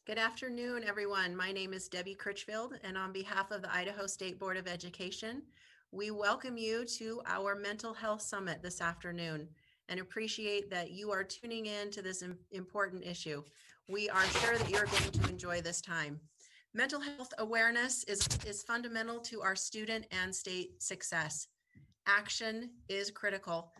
Good afternoon, everyone. My name is Debbie Critchfield, and on behalf of the Idaho State Board of Education, we welcome you to our Mental Health Summit this afternoon and appreciate that you are tuning in to this important issue. We are sure that you're going to enjoy this time. Mental health awareness is fundamental to our student and state success. Action is critical.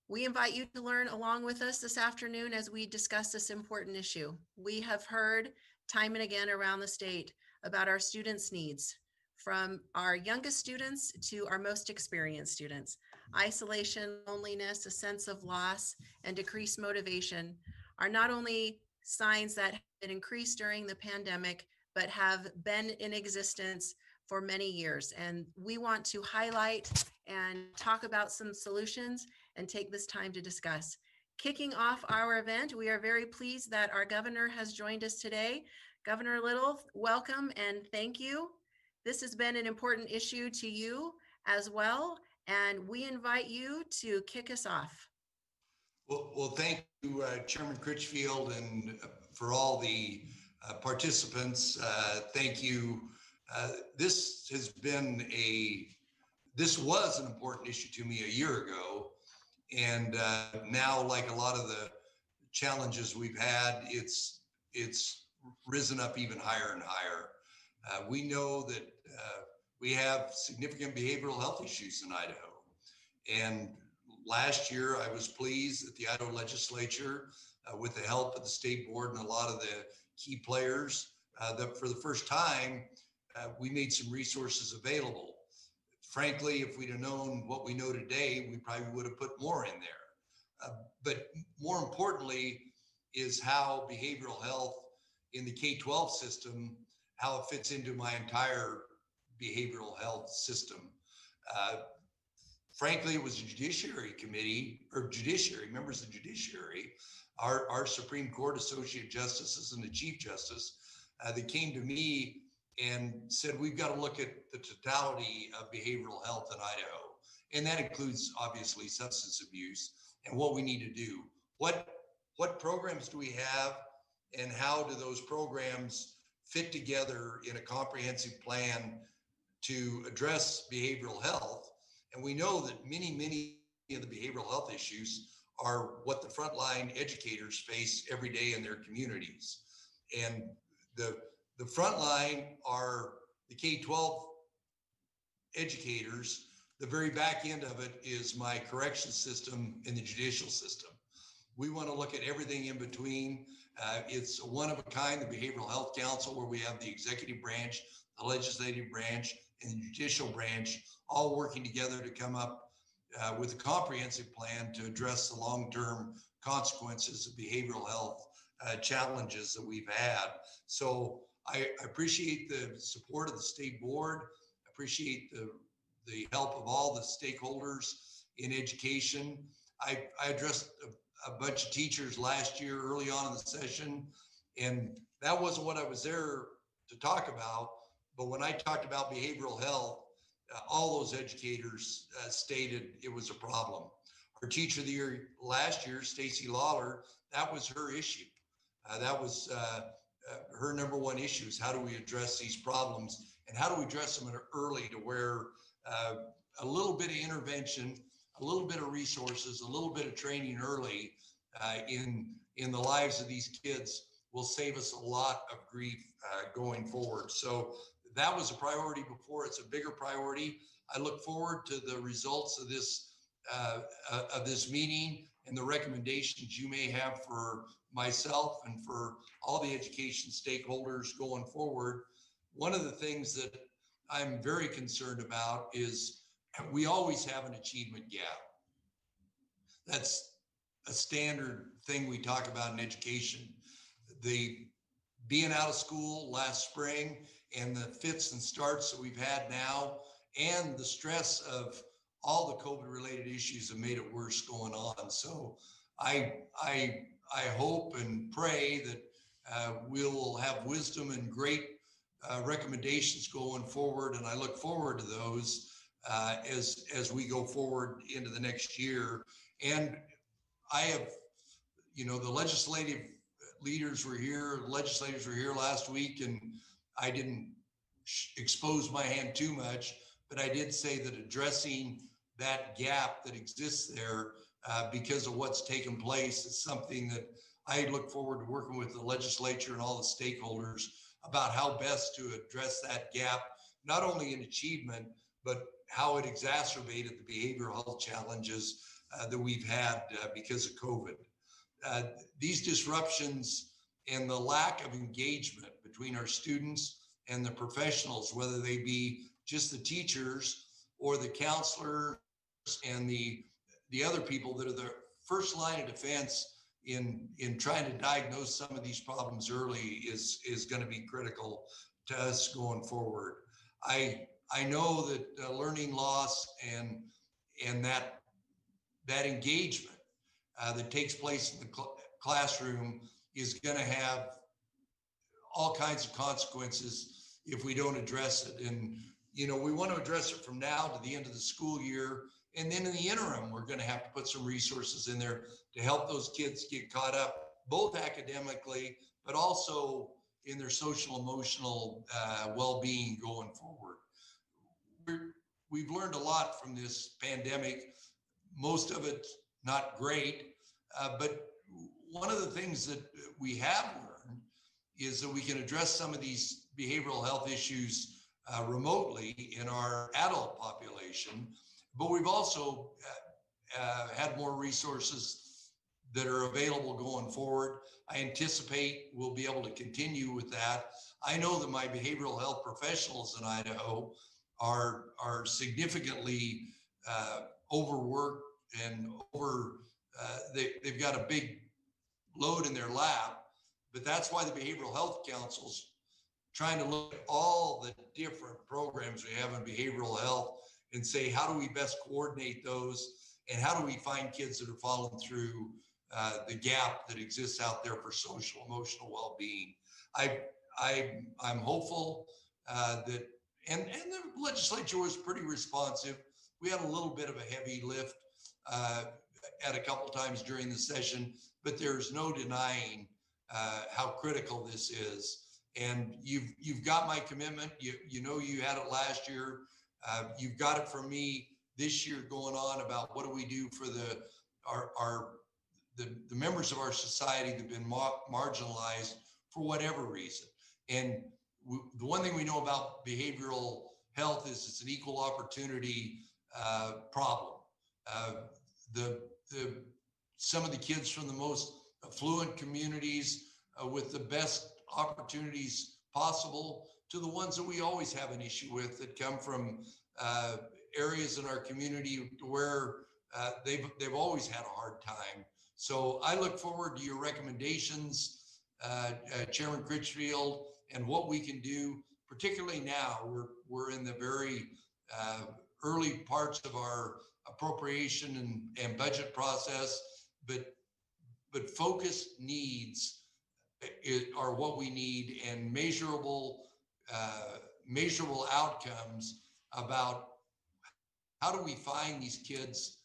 We invite you to learn along with us this afternoon as we discuss this important issue. We have heard time and again around the state about our students' needs, from our youngest students to our most experienced students. Isolation, loneliness, a sense of loss, and decreased motivation are not only signs that have increased during the pandemic, but have been in existence for many years. And we want to highlight and talk about some solutions and take this time to discuss. Kicking off our event, we are very pleased that our governor has joined us today. Governor Little, welcome and thank you. This has been an important issue to you as well, and we invite you to kick us off. Well, thank you, Chairman Critchfield, and for all the participants. Thank you. This was an important issue to me a year ago. And now, like a lot of the challenges we've had, it's risen up even higher and higher. We know that we have significant behavioral health issues in Idaho. And last year, I was pleased that the Idaho legislature, with the help of the state board and a lot of the key players, that for the first time, we made some resources available. Frankly, if we'd have known what we know today, we probably would have put more in there. But more importantly is how behavioral health in the K-12 system, how it fits into my entire behavioral health system. Frankly, it was a judiciary committee, or judiciary, members of the judiciary, our Supreme Court associate justices and the Chief Justice, that came to me and said, we've got to look at the totality of behavioral health in Idaho. And that includes, obviously, substance abuse and what we need to do. What programs do we have, and how do those programs fit together in a comprehensive plan to address behavioral health? And we know that many of the behavioral health issues are what the frontline educators face every day in their communities. And the front line are the K-12 educators. The very back end of it is my corrections system and the judicial system. We want to look at everything in between. It's a one of a kind, the Behavioral Health Council, where we have the executive branch, the legislative branch, and the judicial branch, all working together to come up with a comprehensive plan to address the long-term consequences of behavioral health challenges that we've had. So I appreciate the support of the state board, appreciate the help of all the stakeholders in education. I addressed a bunch of teachers last year early on in the session, and that wasn't what I was there to talk about. But when I talked about behavioral health, all those educators stated it was a problem. Our teacher of the year last year, Stacy Lawler, that was her issue. That was her number one issue, is how do we address these problems, and how do we address them early to where a little bit of intervention, a little bit of resources, a little bit of training early in the lives of these kids will save us a lot of grief going forward. So that was a priority before. It's a bigger priority. I look forward to the results of this meeting and the recommendations you may have for myself and for all the education stakeholders going forward. One of the things that I'm very concerned about is we always have an achievement gap. That's a standard thing we talk about in education. The being out of school last spring and the fits and starts that we've had now, and the stress of all the COVID related issues have made it worse going on. So I hope and pray that we'll have wisdom and great recommendations going forward. And I look forward to those as we go forward into the next year. And I have, the leaders were here, legislators were here last week, and I didn't expose my hand too much, but I did say that addressing that gap that exists there because of what's taken place is something that I look forward to working with the legislature and all the stakeholders about how best to address that gap, not only in achievement, but how it exacerbated the behavioral health challenges that we've had because of COVID. These disruptions and the lack of engagement between our students and the professionals, whether they be just the teachers or the counselors and the other people that are the first line of defense in trying to diagnose some of these problems early is going to be critical to us going forward. I know that learning loss and that engagement that takes place in the classroom is going to have all kinds of consequences if we don't address it. And, you know, we want to address it from now to the end of the school year. And then in the interim, we're going to have to put some resources in there to help those kids get caught up, both academically, but also in their social emotional well-being going forward. We've learned a lot from this pandemic, most of it not great, but one of the things that we have learned is that we can address some of these behavioral health issues remotely in our adult population, but we've also had more resources that are available going forward. I anticipate we'll be able to continue with that. I know that my behavioral health professionals in Idaho are significantly overworked and they've got a big load in their lap, but that's why the behavioral health council's trying to look at all the different programs we have in behavioral health and say, how do we best coordinate those? And how do we find kids that are falling through the gap that exists out there for social emotional well-being? I'm hopeful that, and the legislature was pretty responsive. We had a little bit of a heavy lift at a couple times during the session, but there's no denying how critical this is. And you've got my commitment. You know you had it last year. You've got it from me this year going on about what do we do for the members of our society that have been marginalized for whatever reason. And the one thing we know about behavioral health is it's an equal opportunity problem. Some of the kids from the most affluent communities with the best opportunities possible to the ones that we always have an issue with that come from areas in our community where they've always had a hard time. So I look forward to your recommendations, Chairman Critchfield, and what we can do, particularly now. We're in the very early parts of our appropriation and budget process, but focused needs are what we need, and measurable outcomes about how do we find these kids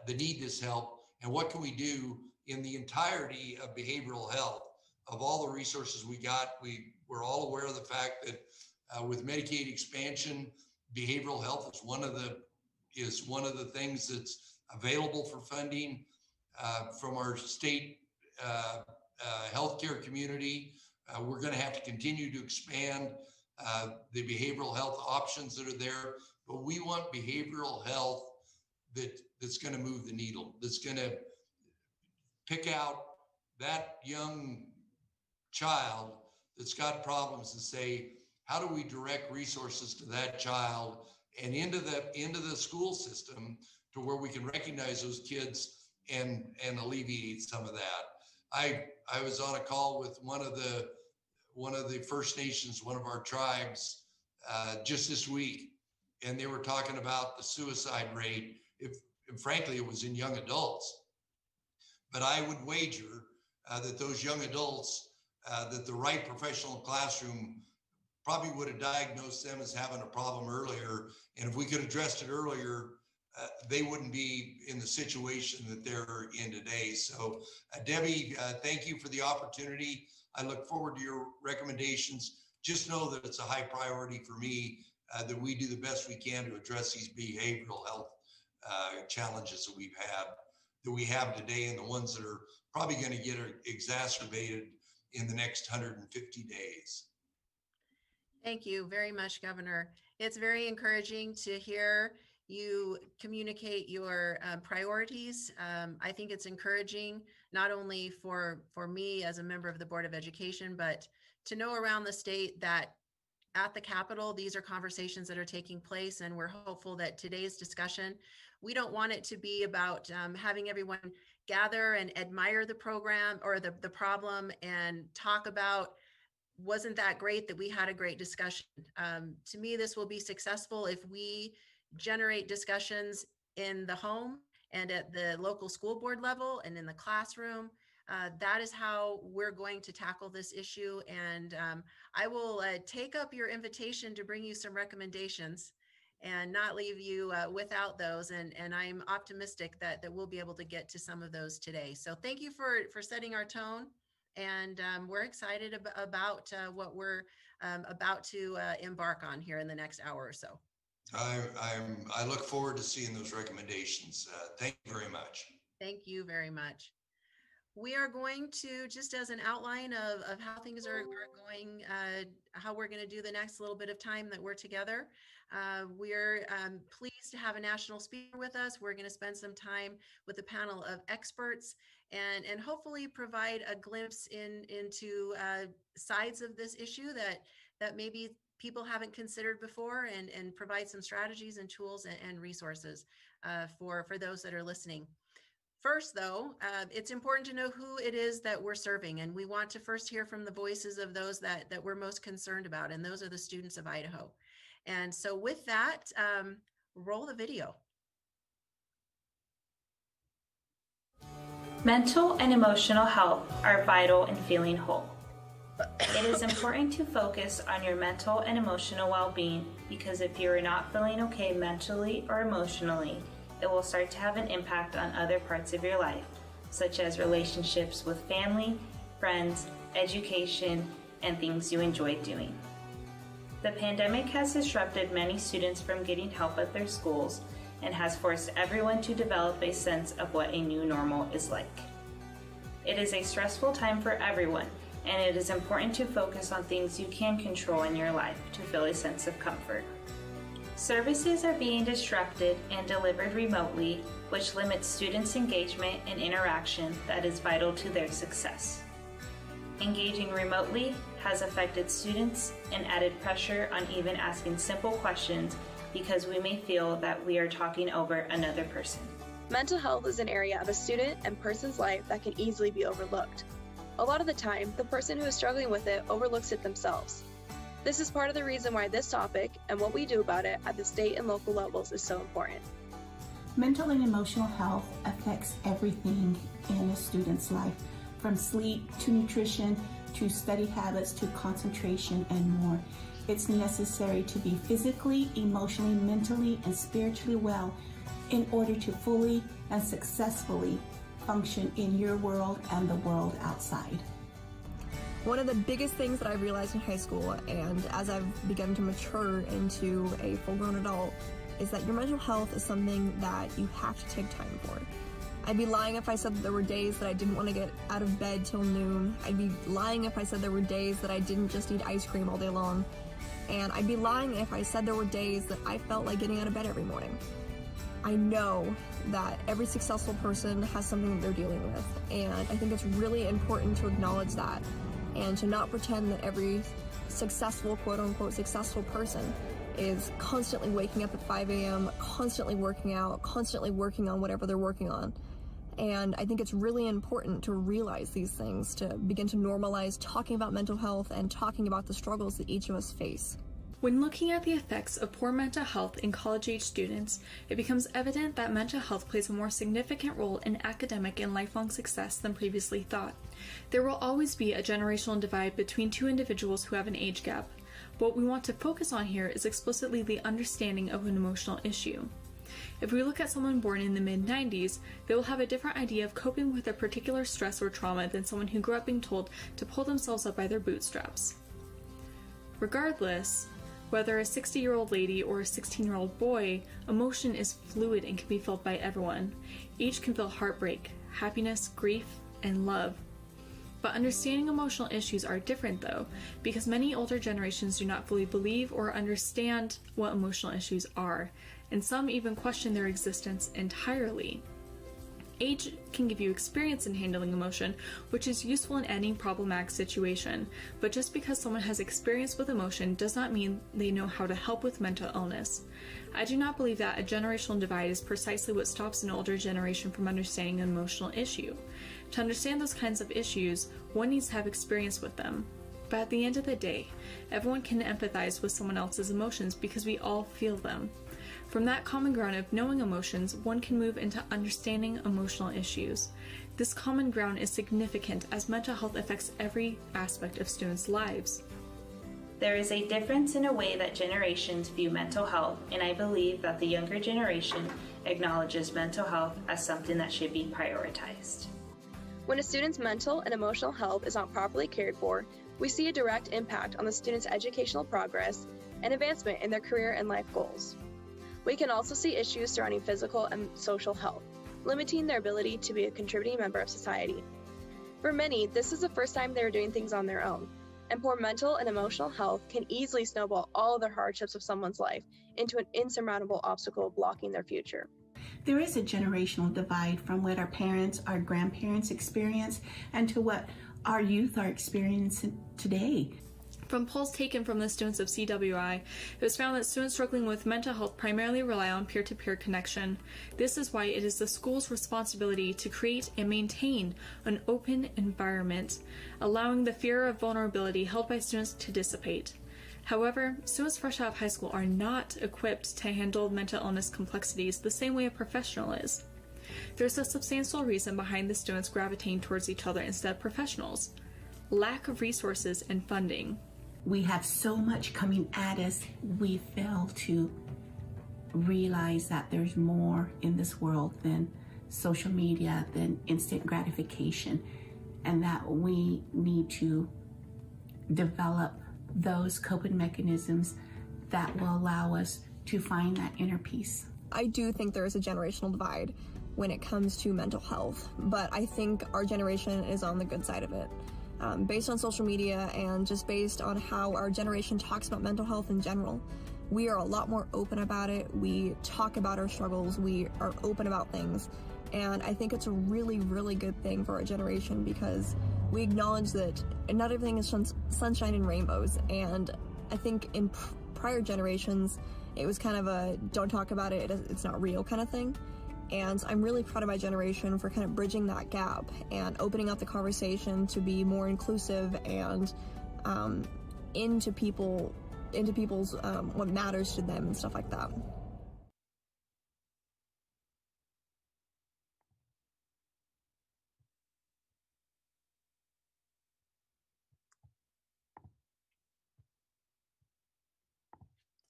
that need this help, and what can we do in the entirety of behavioral health, of all the resources we got. We're all aware of the fact that with Medicaid expansion, behavioral health is one of the things that's available for funding from our state healthcare community. We're going to have to continue to expand the behavioral health options that are there, but we want behavioral health that's going to move the needle, that's going to pick out that young child that's got problems and say, how do we direct resources to that child and into the school system to where we can recognize those kids and alleviate some of that. I was on a call with one of the First Nations, one of our tribes, just this week, and they were talking about the suicide rate. And frankly, it was in young adults. But I would wager that those young adults, that the right professional classroom probably would have diagnosed them as having a problem earlier. And if we could have addressed it earlier, they wouldn't be in the situation that they're in today. So Debbie, thank you for the opportunity. I look forward to your recommendations. Just know that it's a high priority for me that we do the best we can to address these behavioral health challenges that we have today, and the ones that are probably going to get exacerbated in the next 150 days. Thank you very much, Governor. It's very encouraging to hear you communicate your priorities. I think it's encouraging not only for me as a member of the Board of Education, but to know around the state that at the Capitol, these are conversations that are taking place, and we're hopeful that today's discussion, we don't want it to be about having everyone gather and admire the program or the problem and talk about, wasn't that great that we had a great discussion. To me, this will be successful if we generate discussions in the home and at the local school board level and in the classroom. That is how we're going to tackle this issue. And I will take up your invitation to bring you some recommendations and not leave you without those. And I'm optimistic that we'll be able to get to some of those today. So thank you for setting our tone. And we're excited about what we're about to embark on here in the next hour or so. I look forward to seeing those recommendations. Thank you very much. Thank you very much. We are going to, just as an outline of how things are going, how we're going to do the next little bit of time that we're together. We're pleased to have a national speaker with us. We're going to spend some time with a panel of experts and hopefully provide a glimpse into sides of this issue that maybe people haven't considered before, and provide some strategies and tools and resources for those that are listening. First, though, it's important to know who it is that we're serving, and we want to first hear from the voices of those that we're most concerned about, and those are the students of Idaho. And so with that, roll the video. Mental and emotional health are vital in feeling whole. It is important to focus on your mental and emotional well-being, because if you are not feeling okay mentally or emotionally, it will start to have an impact on other parts of your life, such as relationships with family, friends, education, and things you enjoy doing. The pandemic has disrupted many students from getting help at their schools and has forced everyone to develop a sense of what a new normal is like. It is a stressful time for everyone, and it is important to focus on things you can control in your life to feel a sense of comfort. Services are being disrupted and delivered remotely, which limits students' engagement and interaction that is vital to their success. Engaging remotely has affected students and added pressure on even asking simple questions, because we may feel that we are talking over another person. Mental health is an area of a student and person's life that can easily be overlooked. A lot of the time, the person who is struggling with it overlooks it themselves. This is part of the reason why this topic and what we do about it at the state and local levels is so important. Mental and emotional health affects everything in a student's life, from sleep to nutrition to study habits to concentration and more. It's necessary to be physically, emotionally, mentally, and spiritually well in order to fully and successfully function in your world and the world outside. One of the biggest things that I've realized in high school, and as I've begun to mature into a full-grown adult, is that your mental health is something that you have to take time for. I'd be lying if I said that there were days that I didn't want to get out of bed till noon. I'd be lying if I said there were days that I didn't just eat ice cream all day long. And I'd be lying if I said there were days that I felt like getting out of bed every morning. I know that every successful person has something that they're dealing with, and I think it's really important to acknowledge that and to not pretend that every successful, quote-unquote, successful person is constantly waking up at 5 a.m., constantly working out, constantly working on whatever they're working on. And I think it's really important to realize these things, to begin to normalize talking about mental health and talking about the struggles that each of us face. When looking at the effects of poor mental health in college-age students, it becomes evident that mental health plays a more significant role in academic and lifelong success than previously thought. There will always be a generational divide between two individuals who have an age gap. What we want to focus on here is explicitly the understanding of an emotional issue. If we look at someone born in the mid-90s, they will have a different idea of coping with a particular stress or trauma than someone who grew up being told to pull themselves up by their bootstraps. Regardless, whether a 60-year-old lady or a 16-year-old boy, emotion is fluid and can be felt by everyone. Each can feel heartbreak, happiness, grief, and love. But understanding emotional issues are different though, because many older generations do not fully believe or understand what emotional issues are, and some even question their existence entirely. Age can give you experience in handling emotion, which is useful in any problematic situation, but just because someone has experience with emotion does not mean they know how to help with mental illness. I do not believe that a generational divide is precisely what stops an older generation from understanding an emotional issue. To understand those kinds of issues, one needs to have experience with them. But at the end of the day, everyone can empathize with someone else's emotions because we all feel them. From that common ground of knowing emotions, one can move into understanding emotional issues. This common ground is significant as mental health affects every aspect of students' lives. There is a difference in a way that generations view mental health, and I believe that the younger generation acknowledges mental health as something that should be prioritized. When a student's mental and emotional health is not properly cared for, we see a direct impact on the student's educational progress and advancement in their career and life goals. We can also see issues surrounding physical and social health, limiting their ability to be a contributing member of society. For many, this is the first time they are doing things on their own, and poor mental and emotional health can easily snowball all the hardships of someone's life into an insurmountable obstacle blocking their future. There is a generational divide from what our parents, our grandparents experienced and to what our youth are experiencing today. From polls taken from the students of CWI, it was found that students struggling with mental health primarily rely on peer-to-peer connection. This is why it is the school's responsibility to create and maintain an open environment, allowing the fear of vulnerability held by students to dissipate. However, students fresh out of high school are not equipped to handle mental illness complexities the same way a professional is. There's a substantial reason behind the students gravitating towards each other instead of professionals: lack of resources and funding. We have so much coming at us, we fail to realize that there's more in this world than social media, than instant gratification, and that we need to develop those coping mechanisms that will allow us to find that inner peace. I do think there is a generational divide when it comes to mental health, but I think our generation is on the good side of it. Based on social media and just based on how our generation talks about mental health in general, we are a lot more open about it. We talk about our struggles. We are open about things. And I think it's a really, really good thing for our generation because we acknowledge that not everything is sunshine and rainbows. And I think in prior generations, it was kind of a don't talk about it, it's not real kind of thing. And I'm really proud of my generation for kind of bridging that gap and opening up the conversation to be more inclusive and into people's what matters to them and stuff like that.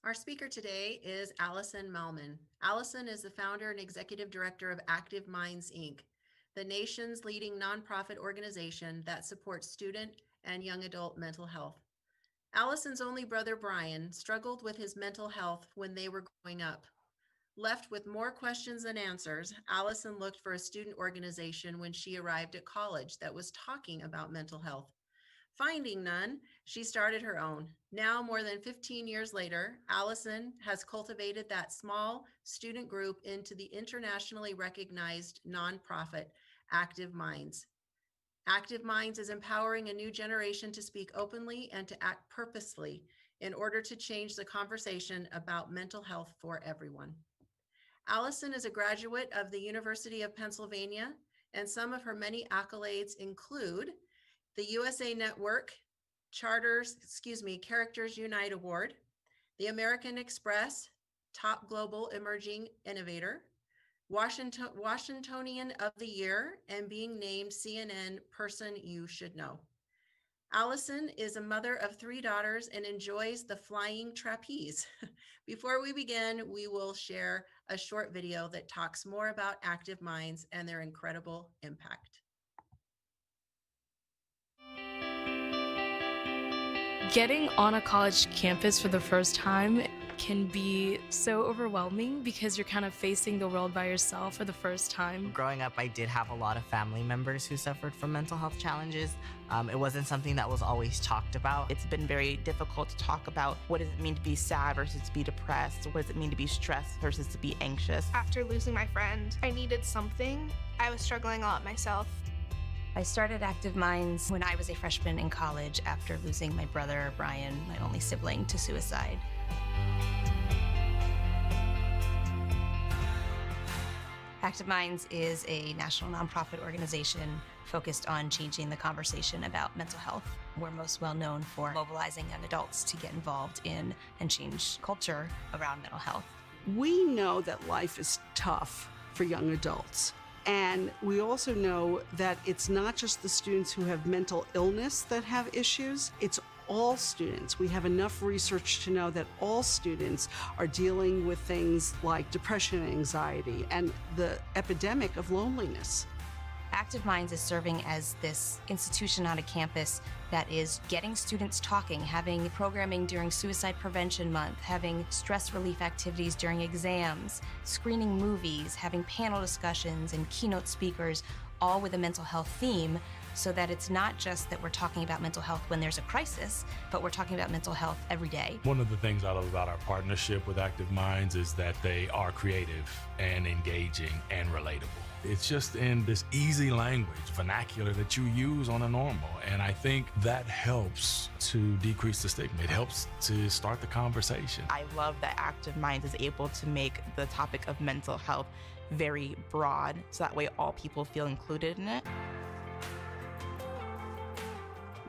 Our speaker today is Allison Malman. Allison is the founder and executive director of Active Minds, Inc., the nation's leading nonprofit organization that supports student and young adult mental health. Allison's only brother, Brian, struggled with his mental health when they were growing up. Left with more questions than answers, Allison looked for a student organization when she arrived at college that was talking about mental health. Finding none, she started her own. Now, more than 15 years later, Allison has cultivated that small student group into the internationally recognized nonprofit Active Minds. Active Minds is empowering a new generation to speak openly and to act purposefully in order to change the conversation about mental health for everyone. Allison is a graduate of the University of Pennsylvania, and some of her many accolades include the USA Network Characters Unite Award, the American Express Top Global Emerging Innovator, Washingtonian of the Year, and being named CNN Person You Should Know. Allison is a mother of 3 daughters and enjoys the flying trapeze. Before we begin, we will share a short video that talks more about Active Minds and their incredible impact. Getting on a college campus for the first time can be so overwhelming because you're kind of facing the world by yourself for the first time. Growing up, I did have a lot of family members who suffered from mental health challenges. It wasn't something that was always talked about. It's been very difficult to talk about what does it mean to be sad versus to be depressed? What does it mean to be stressed versus to be anxious? After losing my friend, I needed something. I was struggling a lot myself. I started Active Minds when I was a freshman in college after losing my brother, Brian, my only sibling, to suicide. Active Minds is a national nonprofit organization focused on changing the conversation about mental health. We're most well known for mobilizing young adults to get involved in and change culture around mental health. We know that life is tough for young adults. And we also know that it's not just the students who have mental illness that have issues, it's all students. We have enough research to know that all students are dealing with things like depression and anxiety and the epidemic of loneliness. Active Minds is serving as this institution on a campus that is getting students talking, having programming during Suicide Prevention Month, having stress relief activities during exams, screening movies, having panel discussions and keynote speakers, all with a mental health theme, so that it's not just that we're talking about mental health when there's a crisis, but we're talking about mental health every day. One of the things I love about our partnership with Active Minds is that they are creative and engaging and relatable. It's just in this easy language, vernacular that you use on a normal. And I think that helps to decrease the stigma. It helps to start the conversation. I love that Active Minds is able to make the topic of mental health very broad, so that way all people feel included in it.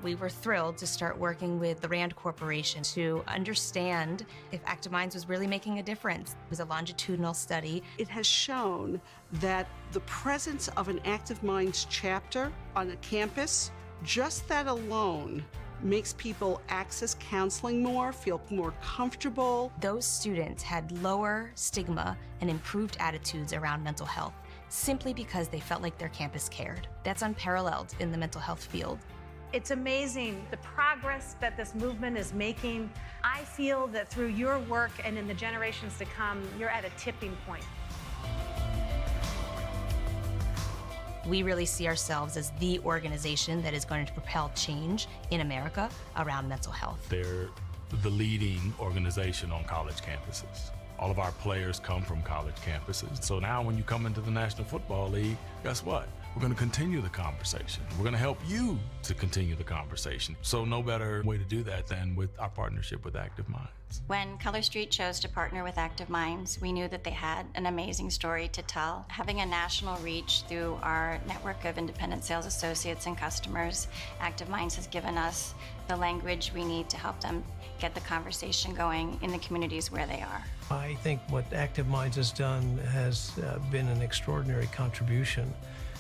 We were thrilled to start working with the Rand Corporation to understand if Active Minds was really making a difference. It was a longitudinal study. It has shown that the presence of an Active Minds chapter on a campus, just that alone, makes people access counseling more, feel more comfortable. Those students had lower stigma and improved attitudes around mental health simply because they felt like their campus cared. That's unparalleled in the mental health field. It's amazing the progress that this movement is making. I feel that through your work and in the generations to come, you're at a tipping point. We really see ourselves as the organization that is going to propel change in America around mental health. They're the leading organization on college campuses. All of our players come from college campuses. So now when you come into the National Football League, guess what? We're going to continue the conversation. We're going to help you to continue the conversation. So no better way to do that than with our partnership with Active Minds. When Color Street chose to partner with Active Minds, we knew that they had an amazing story to tell. Having a national reach through our network of independent sales associates and customers, Active Minds has given us the language we need to help them get the conversation going in the communities where they are. I think what Active Minds has done has been an extraordinary contribution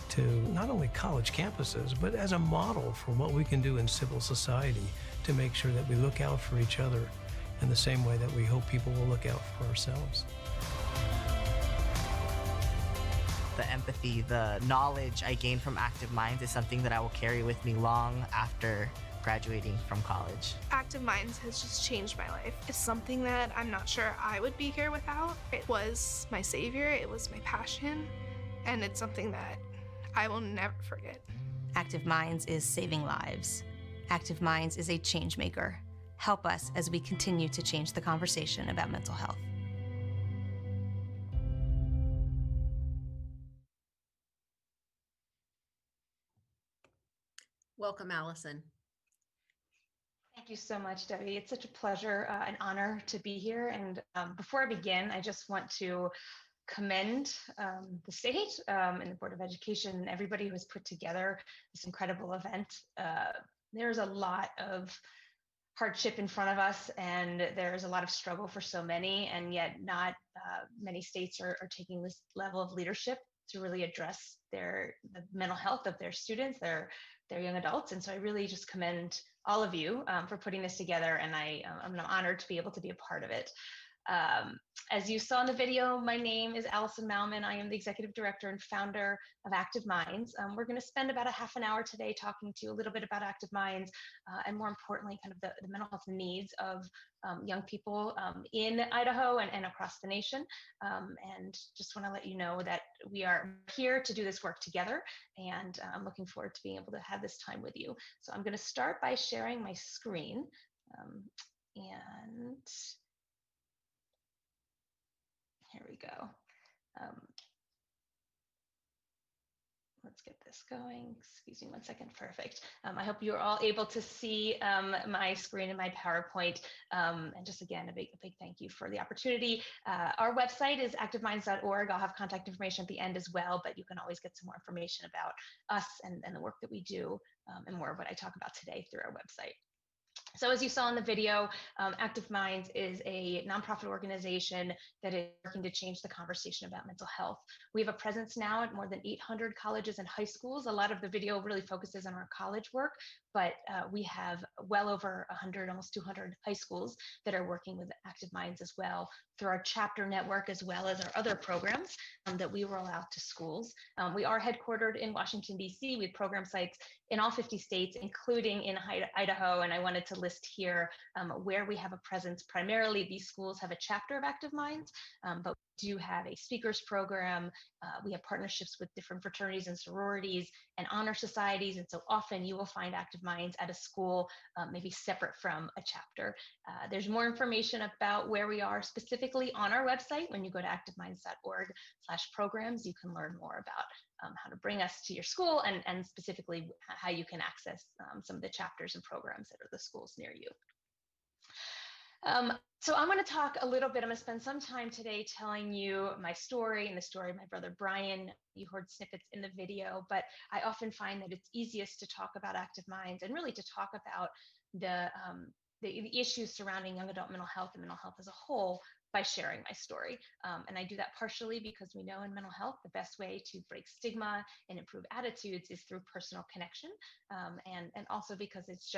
to not only college campuses, but as a model for what we can do in civil society to make sure that we look out for each other in the same way that we hope people will look out for ourselves. The empathy, the knowledge I gained from Active Minds is something that I will carry with me long after graduating from college. Active Minds has just changed my life. It's something that I'm not sure I would be here without. It was my savior, it was my passion, and it's something that I will never forget. Active Minds is saving lives. Active Minds is a change maker. Help us as we continue to change the conversation about mental health. Welcome, Allison. Thank you so much, Debbie. It's such a pleasure, an honor to be here. And before I begin, I just want to commend the state and the Board of Education and everybody who has put together this incredible event. There's a lot of hardship in front of us, and there's a lot of struggle for so many, and yet not many states are taking this level of leadership to really address the mental health of their students, their they're young adults. And so I really just commend all of you for putting this together, and I'm honored to be able to be a part of it. As you saw in the video, my name is Allison Malman. I am the executive director and founder of Active Minds. We're going to spend about a half an hour today talking to you a little bit about Active Minds, and more importantly, kind of the mental health needs of young people in Idaho and across the nation. And just want to let you know that we are here to do this work together, and I'm looking forward to being able to have this time with you. So I'm going to start by sharing my screen. And here we go. Let's get this going. Excuse me one second. Perfect. I hope you're all able to see my screen and my PowerPoint. And just again, a big thank you for the opportunity. Our website is activeminds.org. I'll have contact information at the end as well, but you can always get some more information about us and the work that we do, and more of what I talk about today through our website. So as you saw in the video, Active Minds is a nonprofit organization that is working to change the conversation about mental health. We have a presence now at more than 800 colleges and high schools. A lot of the video really focuses on our college work, but we have well over 100, almost 200 high schools that are working with Active Minds as well through our chapter network, as well as our other programs that we roll out to schools. We are headquartered in Washington, D.C. We have program sites in all 50 states, including in Idaho, and I wanted to list here where we have a presence. Primarily, these schools have a chapter of Active Minds, but we do have a speakers program. We have partnerships with different fraternities and sororities and honor societies, and so often you will find Active Minds at a school, maybe separate from a chapter. There's more information about where we are specifically on our website. When you go to activeminds.org/programs, you can learn more about how to bring us to your school, and specifically how you can access some of the chapters and programs that are the schools near you. So I'm going to talk a little bit. I'm going to spend some time today telling you my story and the story of my brother Brian. You heard snippets in the video, but I often find that it's easiest to talk about Active Minds and really to talk about the issues surrounding young adult mental health and mental health as a whole by sharing my story. And I do that partially because we know in mental health, the best way to break stigma and improve attitudes is through personal connection. And also because it's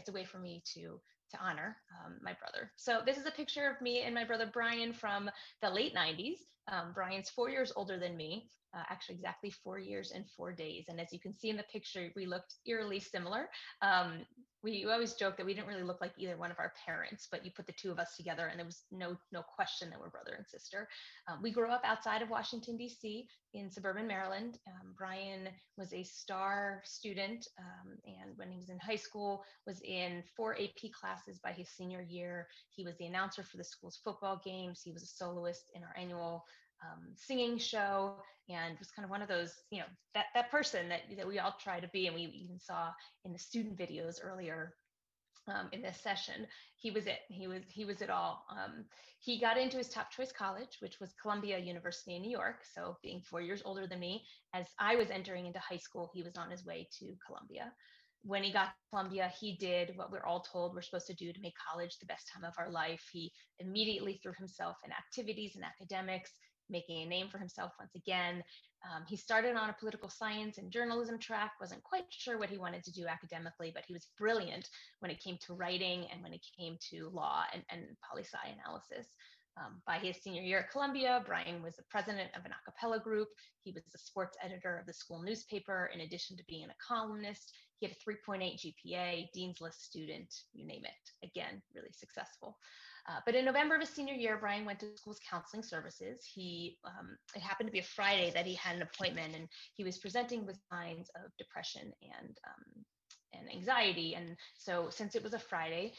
a way for me to honor my brother. So this is a picture of me and my brother Brian from the late 90s. Brian's 4 years older than me, actually exactly 4 years and 4 days. And as you can see in the picture, we looked eerily similar. We always joke that we didn't really look like either one of our parents, but you put the two of us together and there was no question that we're brother and sister. We grew up outside of Washington, D.C. in suburban Maryland. Brian was a star student, and when he was in high school, was in 4 AP classes by his senior year. He was the announcer for the school's football games. He was a soloist in our annual singing show, and was kind of one of those, that person that we all try to be, and we even saw in the student videos earlier in this session. He was it. He was it all. He got into his top choice college, which was Columbia University in New York. So being 4 years older than me, as I was entering into high school, he was on his way to Columbia. When he got to Columbia, he did what we're all told we're supposed to do to make college the best time of our life. He immediately threw himself in activities and academics, making a name for himself once again. He started on a political science and journalism track, wasn't quite sure what he wanted to do academically, but he was brilliant when it came to writing and when it came to law and poli-sci analysis. By his senior year at Columbia, Brian was the president of an a cappella group. He was the sports editor of the school newspaper, in addition to being a columnist. He had a 3.8 GPA, Dean's List student, you name it. Again, really successful. But in November of his senior year, Brian went to the school's counseling services. It happened to be a Friday that he had an appointment, and he was presenting with signs of depression and anxiety. And so since it was a Friday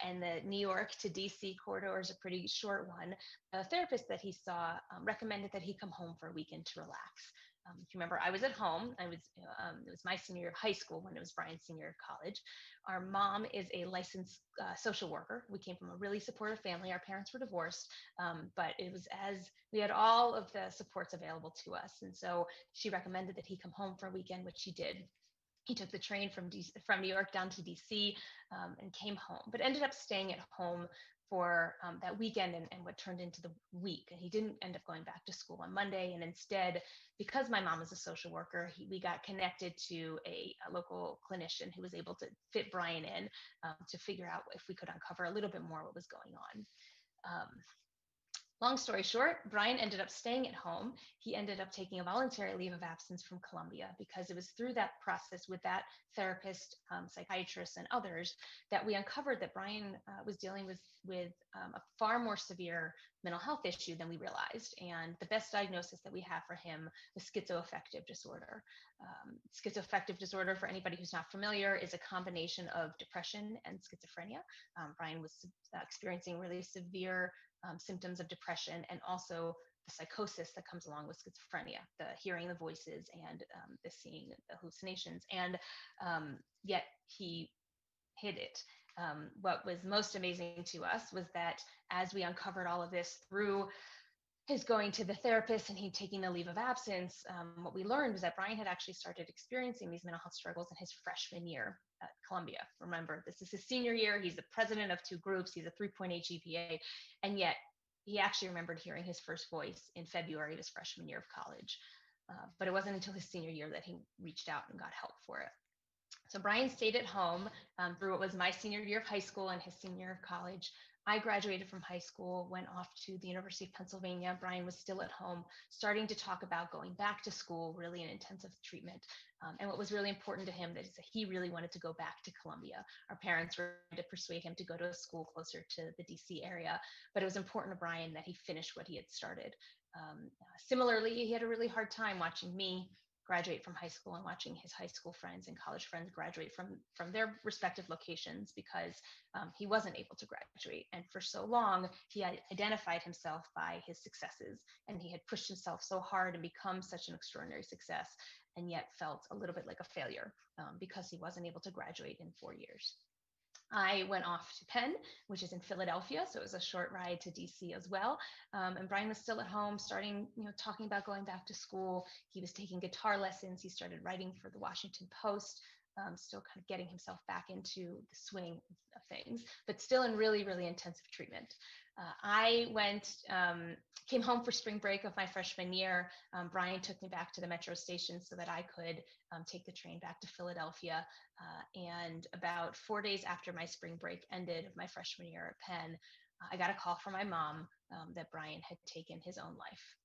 and the New York to DC corridor is a pretty short one, a therapist that he saw recommended that he come home for a weekend to relax. If you remember, I was at home. It was my senior year of high school when it was Brian's senior year of college. Our mom is a licensed social worker. We came from a really supportive family. Our parents were divorced, but it was we had all of the supports available to us. And so she recommended that he come home for a weekend, which he did. He took the train from New York down to DC and came home, but ended up staying at home for that weekend and what turned into the week. And he didn't end up going back to school on Monday. And instead, because my mom is a social worker, we got connected to a local clinician who was able to fit Brian in to figure out if we could uncover a little bit more what was going on. Long story short, Brian ended up staying at home. He ended up taking a voluntary leave of absence from Columbia because it was through that process with that therapist, psychiatrist, and others that we uncovered that Brian was dealing with a far more severe mental health issue than we realized. And the best diagnosis that we have for him was schizoaffective disorder. Schizoaffective disorder, for anybody who's not familiar, is a combination of depression and schizophrenia. Brian was experiencing really severe symptoms of depression and also the psychosis that comes along with schizophrenia, the hearing the voices and the seeing the hallucinations. And yet he hid it. What was most amazing to us was that as we uncovered all of this through his going to the therapist and he taking the leave of absence, what we learned was that Brian had actually started experiencing these mental health struggles in his freshman year at Columbia. Remember, this is his senior year. He's the president of 2 groups. He's a 3.8 GPA. And yet he actually remembered hearing his first voice in February of his freshman year of college. But it wasn't until his senior year that he reached out and got help for it. So Brian stayed at home through what was my senior year of high school and his senior year of college. I graduated from high school, went off to the University of Pennsylvania. Brian was still at home, starting to talk about going back to school, really in intensive treatment. And what was really important to him is that he really wanted to go back to Columbia. Our parents were trying to persuade him to go to a school closer to the DC area, but it was important to Brian that he finish what he had started. Similarly, he had a really hard time watching me graduate from high school and watching his high school friends and college friends graduate from their respective locations because he wasn't able to graduate. And for so long, he had identified himself by his successes, and he had pushed himself so hard and become such an extraordinary success, and yet felt a little bit like a failure because he wasn't able to graduate in 4 years. I went off to Penn, which is in Philadelphia, so it was a short ride to DC as well. And Brian was still at home, starting, talking about going back to school. He was taking guitar lessons. He started writing for the Washington Post, still kind of getting himself back into the swing of things, but still in really, really intensive treatment. I came home for spring break of my freshman year. Brian took me back to the metro station so that I could take the train back to Philadelphia. And about 4 days after my spring break ended of my freshman year at Penn, I got a call from my mom that Brian had taken his own life.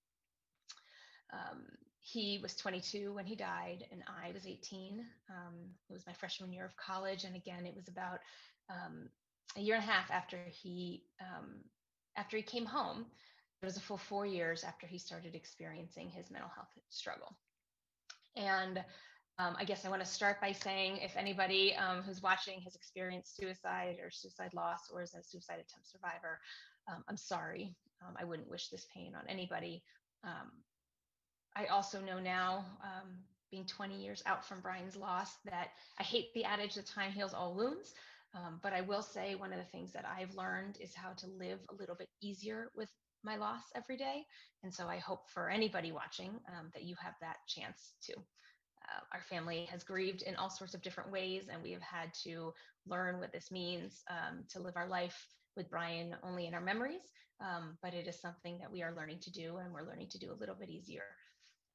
He was 22 when he died, and I was 18. It was my freshman year of college. And again, it was about a year and a half after he came home. It was a full 4 years after he started experiencing his mental health struggle. And I guess I want to start by saying, if anybody who's watching has experienced suicide or suicide loss or is a suicide attempt survivor, I'm sorry. I wouldn't wish this pain on anybody. I also know now, being 20 years out from Brian's loss, that I hate the adage that time heals all wounds. But I will say one of the things that I've learned is how to live a little bit easier with my loss every day. And so I hope for anybody watching that you have that chance too. Our family has grieved in all sorts of different ways, and we have had to learn what this means to live our life with Brian only in our memories. But it is something that we are learning to do, and we're learning to do a little bit easier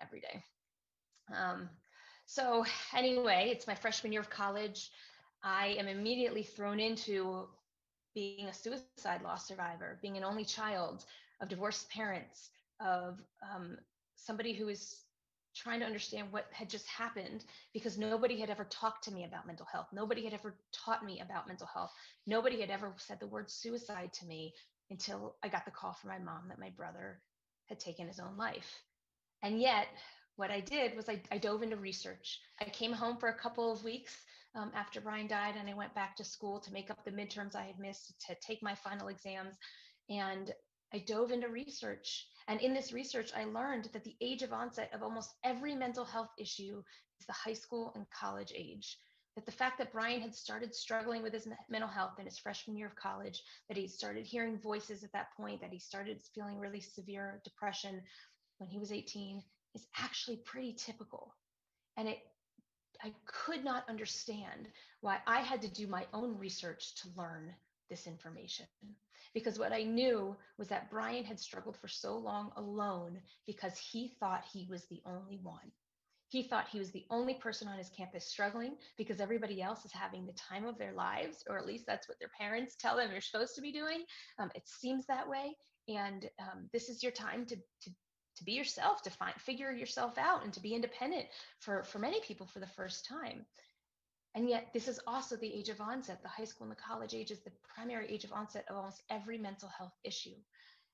every day. So anyway, it's my freshman year of college. I am immediately thrown into being a suicide loss survivor, being an only child of divorced parents, of somebody who is trying to understand what had just happened, because nobody had ever talked to me about mental health. Nobody had ever taught me about mental health. Nobody had ever said the word suicide to me until I got the call from my mom that my brother had taken his own life. And yet, what I did was I dove into research. I came home for a couple of weeks after Brian died, and I went back to school to make up the midterms I had missed, to take my final exams. And I dove into research. And in this research, I learned that the age of onset of almost every mental health issue is the high school and college age. That the fact that Brian had started struggling with his mental health in his freshman year of college, that he started hearing voices at that point, that he started feeling really severe depression when he was 18, is actually pretty typical. And I could not understand why I had to do my own research to learn this information. Because what I knew was that Brian had struggled for so long alone because he thought he was the only one. He thought he was the only person on his campus struggling because everybody else is having the time of their lives, or at least that's what their parents tell them you're supposed to be doing. It seems that way. And this is your time to be yourself, to figure yourself out and to be independent for many people for the first time. And yet this is also the age of onset. The high school and the college age is the primary age of onset of almost every mental health issue.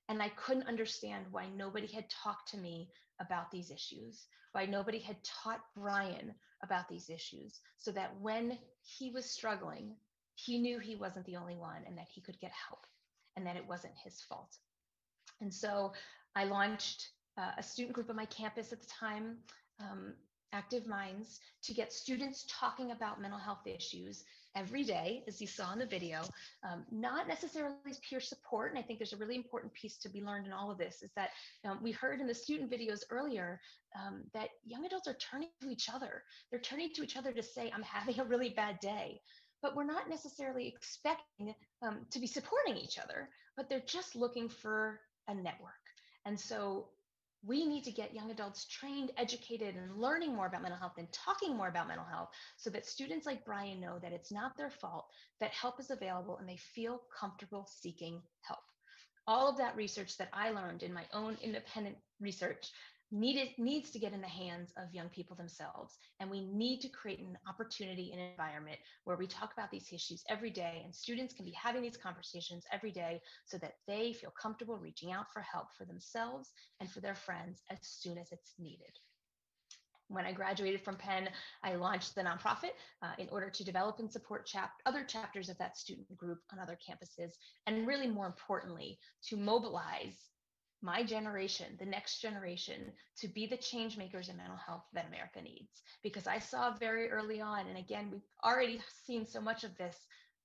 And I couldn't understand why nobody had talked to me about these issues, why nobody had taught Brian about these issues, so that when he was struggling, he knew he wasn't the only one and that he could get help and that it wasn't his fault. And so I launched a student group on my campus at the time, Active Minds, to get students talking about mental health issues every day, as you saw in the video, not necessarily as peer support. And I think there's a really important piece to be learned in all of this, is that we heard in the student videos earlier that young adults are turning to each other. They're turning to each other to say, I'm having a really bad day. But we're not necessarily expecting to be supporting each other, but they're just looking for a network. And so we need to get young adults trained, educated, and learning more about mental health and talking more about mental health so that students like Brian know that it's not their fault, that help is available, and they feel comfortable seeking help. All of that research that I learned in my own independent research needs to get in the hands of young people themselves. And we need to create an opportunity and environment where we talk about these issues every day, and students can be having these conversations every day so that they feel comfortable reaching out for help for themselves and for their friends as soon as it's needed. When I graduated from Penn, I launched the nonprofit in order to develop and support other chapters of that student group on other campuses, and really more importantly, to mobilize my generation, the next generation, to be the change makers in mental health that America needs. Because I saw very early on, and again, we've already seen so much of this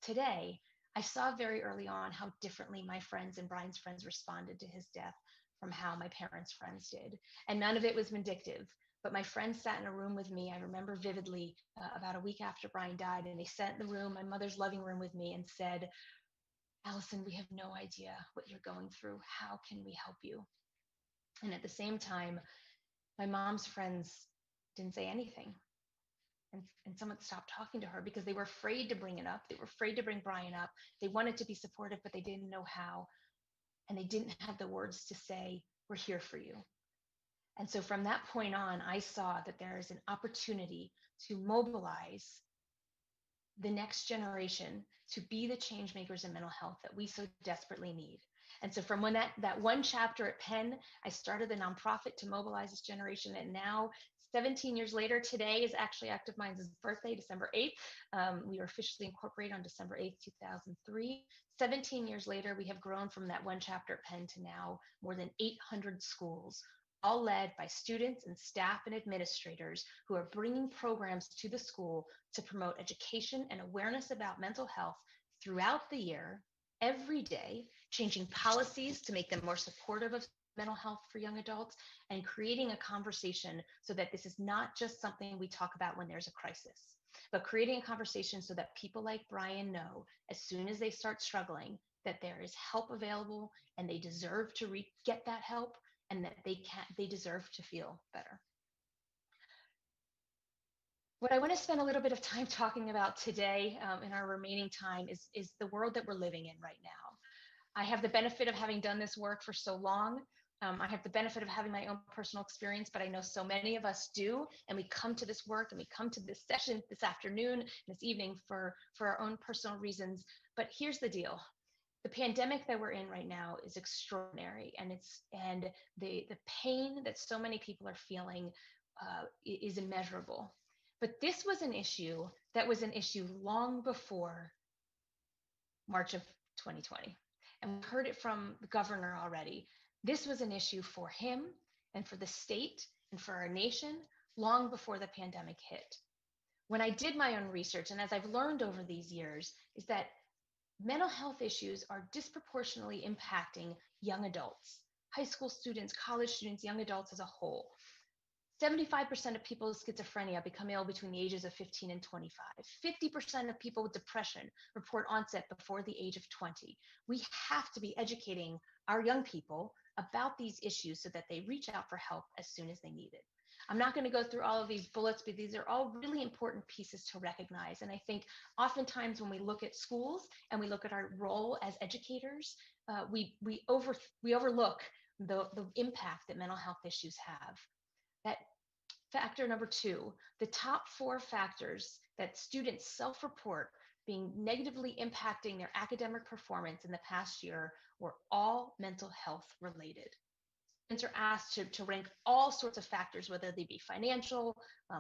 today, I saw very early on how differently my friends and Brian's friends responded to his death from how my parents' friends did. And none of it was vindictive. But my friends sat in a room with me, I remember vividly, about a week after Brian died, and they sat in the room, my mother's living room with me, and said, Allison, we have no idea what you're going through. How can we help you? And at the same time, my mom's friends didn't say anything. And someone stopped talking to her because they were afraid to bring it up. They were afraid to bring Brian up. They wanted to be supportive, but they didn't know how. And they didn't have the words to say, we're here for you. And so from that point on, I saw that there is an opportunity to mobilize the next generation to be the change makers in mental health that we so desperately need. And so from when that one chapter at Penn, I started the nonprofit to mobilize this generation. And now 17 years later, today is actually Active Minds' birthday, December 8th. We were officially incorporated on December 8th, 2003. 17 years later, we have grown from that one chapter at Penn to now more than 800 schools, all led by students and staff and administrators who are bringing programs to the school to promote education and awareness about mental health throughout the year, every day, changing policies to make them more supportive of mental health for young adults, and creating a conversation so that this is not just something we talk about when there's a crisis, but creating a conversation so that people like Brian know as soon as they start struggling that there is help available and they deserve to get that help, and that they deserve to feel better. What I want to spend a little bit of time talking about today in our remaining time is the world that we're living in right now. I have the benefit of having done this work for so long. I have the benefit of having my own personal experience, but I know so many of us do, and we come to this work and we come to this session this afternoon, this evening for our own personal reasons. But here's the deal. The pandemic that we're in right now is extraordinary, and the pain that so many people are feeling is immeasurable. But this was an issue that was an issue long before March of 2020. And we've heard it from the governor already. This was an issue for him and for the state and for our nation long before the pandemic hit. When I did my own research, and as I've learned over these years, is that mental health issues are disproportionately impacting young adults, high school students, college students, young adults as a whole. 75% of people with schizophrenia become ill between the ages of 15 and 25. 50% of people with depression report onset before the age of 20. We have to be educating our young people about these issues so that they reach out for help as soon as they need it. I'm not going to go through all of these bullets, but these are all really important pieces to recognize. And I think oftentimes when we look at schools and we look at our role as educators, we overlook the impact that mental health issues have. That factor number 2, the top 4 factors that students self-report being negatively impacting their academic performance in the past year were all mental health related. Students are asked to rank all sorts of factors, whether they be financial,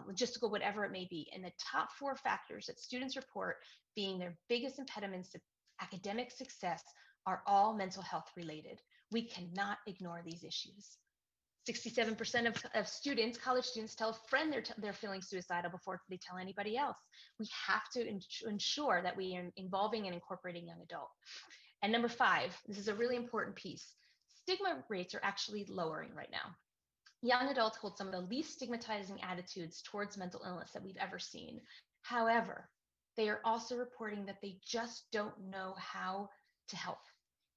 logistical, whatever it may be. And the top 4 factors that students report being their biggest impediments to academic success are all mental health related. We cannot ignore these issues. 67% of students, college students, tell a friend they're feeling suicidal before they tell anybody else. We have to ensure that we are involving and incorporating young adult. And number 5, this is a really important piece. Stigma rates are actually lowering right now. Young adults hold some of the least stigmatizing attitudes towards mental illness that we've ever seen. However, they are also reporting that they just don't know how to help.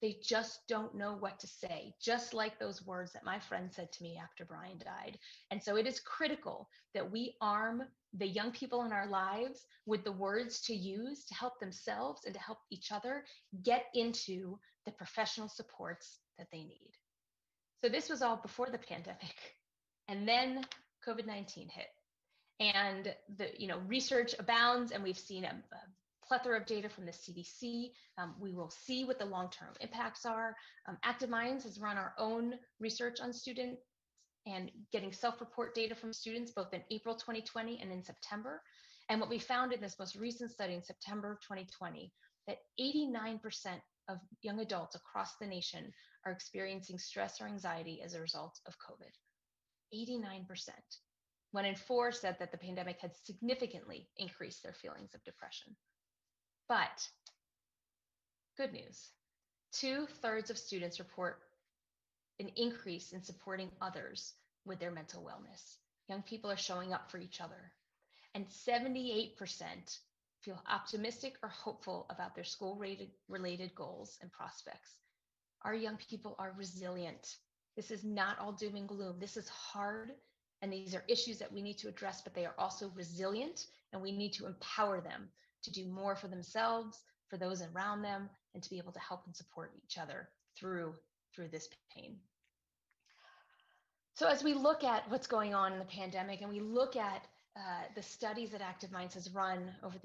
They just don't know what to say, just like those words that my friend said to me after Brian died. And so it is critical that we arm the young people in our lives with the words to use to help themselves and to help each other get into the professional supports that they need. So this was all before the pandemic. And then COVID-19 hit. And the research abounds, and we've seen a plethora of data from the CDC. We will see what the long-term impacts are. Active Minds has run our own research on students and getting self-report data from students both in April 2020 and in September. And what we found in this most recent study in September 2020, that 89% of young adults across the nation are experiencing stress or anxiety as a result of COVID. 89%. 1 in 4 said that the pandemic had significantly increased their feelings of depression. But good news, 2/3 of students report an increase in supporting others with their mental wellness. Young people are showing up for each other. And 78% feel optimistic or hopeful about their school-related goals and prospects. Our young people are resilient. This is not all doom and gloom. This is hard, and these are issues that we need to address, but they are also resilient, and we need to empower them to do more for themselves, for those around them, and to be able to help and support each other through this pain. So as we look at what's going on in the pandemic, and we look at the studies that Active Minds has run over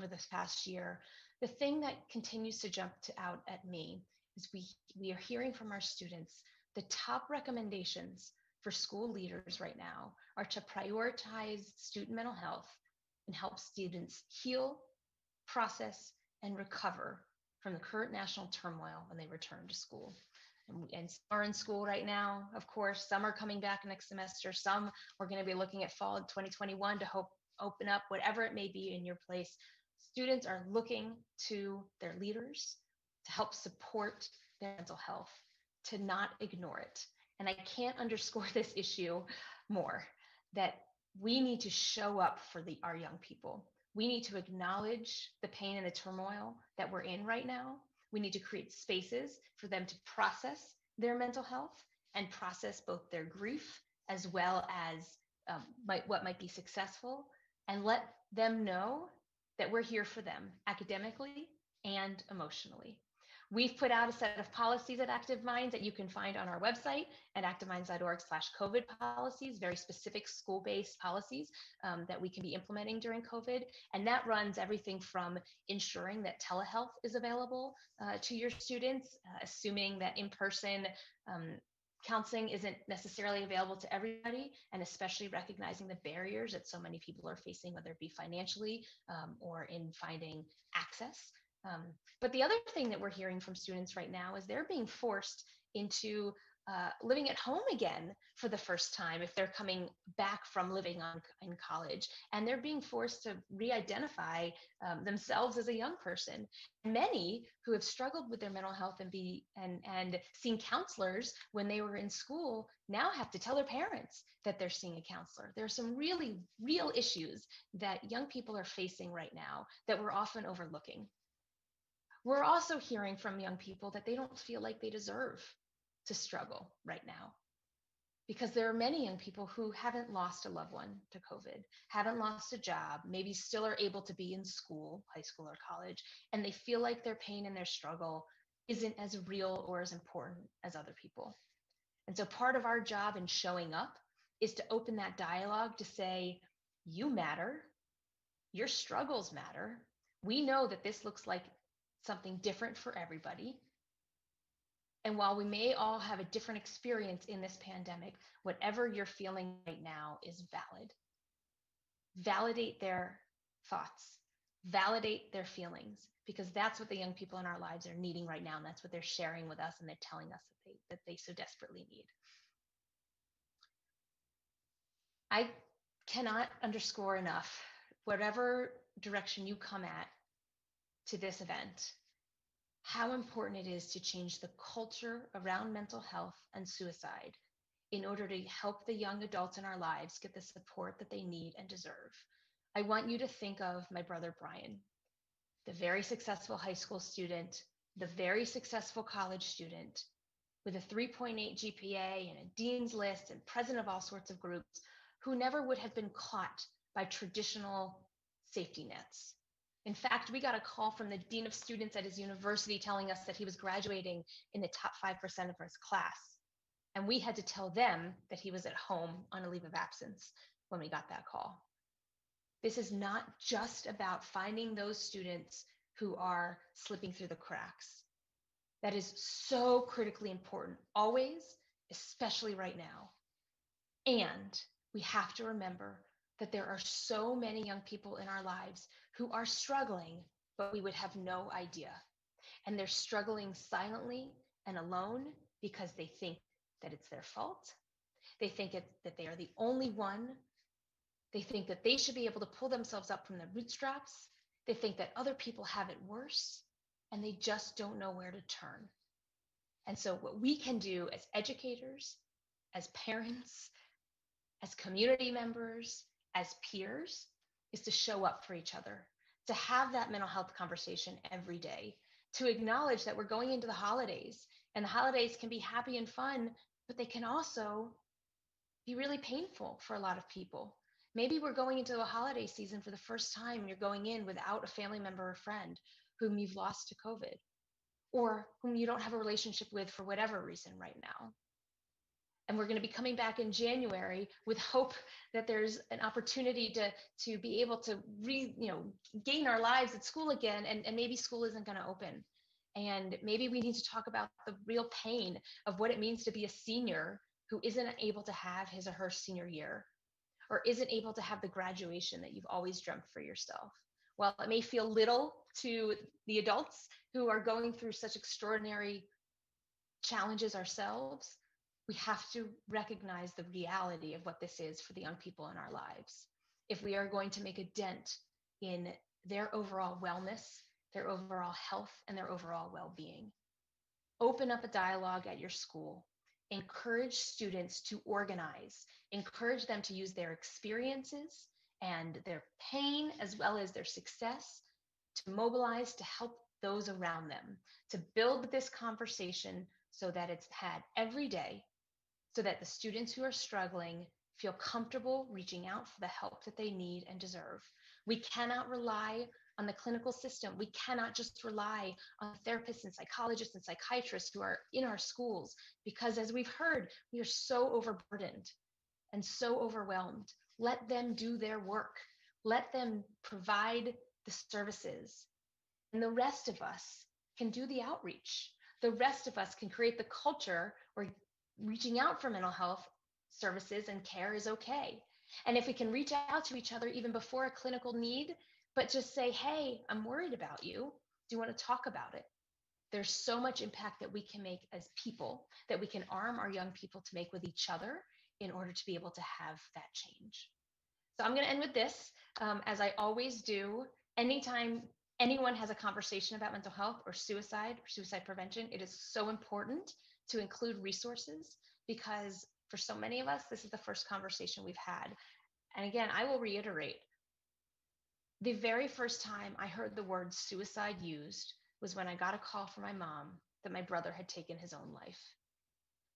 this past year, the thing that continues to jump out at me is we are hearing from our students the top recommendations for school leaders right now are to prioritize student mental health and help students heal, process, and recover from the current national turmoil when they return to school. And some are in school right now, of course. Some are coming back next semester. Some we're going to be looking at fall of 2021 to hope open up, whatever it may be in your place. Students are looking to their leaders to help support their mental health, to not ignore it. And I can't underscore this issue more, that we need to show up for our young people. We need to acknowledge the pain and the turmoil that we're in right now. We need to create spaces for them to process their mental health and process both their grief as well as what might be successful, and let them know that we're here for them academically and emotionally. We've put out a set of policies at Active Minds that you can find on our website at activeminds.org/COVID policies, very specific school-based policies that we can be implementing during COVID. And that runs everything from ensuring that telehealth is available to your students, assuming that in-person counseling isn't necessarily available to everybody, and especially recognizing the barriers that so many people are facing, whether it be financially or in finding access. But the other thing that we're hearing from students right now is they're being forced into living at home again for the first time if they're coming back from living in college, and they're being forced to re-identify themselves as a young person. Many who have struggled with their mental health and seen counselors when they were in school now have to tell their parents that they're seeing a counselor. There are some really real issues that young people are facing right now that we're often overlooking. We're also hearing from young people that they don't feel like they deserve to struggle right now, because there are many young people who haven't lost a loved one to COVID, haven't lost a job, maybe still are able to be in school, high school or college, and they feel like their pain and their struggle isn't as real or as important as other people. And so part of our job in showing up is to open that dialogue to say, you matter, your struggles matter. We know that this looks like something different for everybody. And while we may all have a different experience in this pandemic, whatever you're feeling right now is valid. Validate their thoughts, validate their feelings, because that's what the young people in our lives are needing right now. And that's what they're sharing with us, and they're telling us that they so desperately need. I cannot underscore enough, whatever direction you come at to this event, how important it is to change the culture around mental health and suicide in order to help the young adults in our lives get the support that they need and deserve. I want you to think of my brother Brian, the very successful high school student, the very successful college student with a 3.8 GPA and a dean's list and president of all sorts of groups, who never would have been caught by traditional safety nets. In fact, we got a call from the dean of students at his university telling us that he was graduating in the top 5% of his class. And we had to tell them that he was at home on a leave of absence when we got that call. This is not just about finding those students who are slipping through the cracks. That is so critically important, always, especially right now. And we have to remember that there are so many young people in our lives who are struggling, but we would have no idea. And they're struggling silently and alone because they think that it's their fault. They think that they are the only one. They think that they should be able to pull themselves up from their bootstraps. They think that other people have it worse, and they just don't know where to turn. And so what we can do as educators, as parents, as community members, as peers, is to show up for each other, to have that mental health conversation every day, to acknowledge that we're going into the holidays, and the holidays can be happy and fun, but they can also be really painful for a lot of people. Maybe we're going into a holiday season for the first time, and you're going in without a family member or friend whom you've lost to COVID, or whom you don't have a relationship with for whatever reason right now. And we're going to be coming back in January with hope that there's an opportunity to be able to gain our lives at school again, and maybe school isn't going to open. And maybe we need to talk about the real pain of what it means to be a senior who isn't able to have his or her senior year, or isn't able to have the graduation that you've always dreamt for yourself. While it may feel little to the adults who are going through such extraordinary challenges ourselves, we have to recognize the reality of what this is for the young people in our lives. If we are going to make a dent in their overall wellness, their overall health, and their overall well-being. Open up a dialogue at your school. Encourage students to organize. Encourage them to use their experiences and their pain as well as their success to mobilize to help those around them, to build this conversation so that it's had every day, so that the students who are struggling feel comfortable reaching out for the help that they need and deserve. We cannot rely on the clinical system. We cannot just rely on therapists and psychologists and psychiatrists who are in our schools, because as we've heard, we are so overburdened and so overwhelmed. Let them do their work. Let them provide the services. And the rest of us can do the outreach. The rest of us can create the culture where reaching out for mental health services and care is okay. And if we can reach out to each other even before a clinical need, but just say, hey, I'm worried about you. Do you want to talk about it? there's so much impact that we can make as people, that we can arm our young people to make with each other in order to be able to have that change. So I'm going to end with this. As I always do, anytime anyone has a conversation about mental health or suicide prevention, it is so important to include resources, because for so many of us, this is the first conversation we've had. And again, I will reiterate, the very first time I heard the word suicide used was when I got a call from my mom that my brother had taken his own life.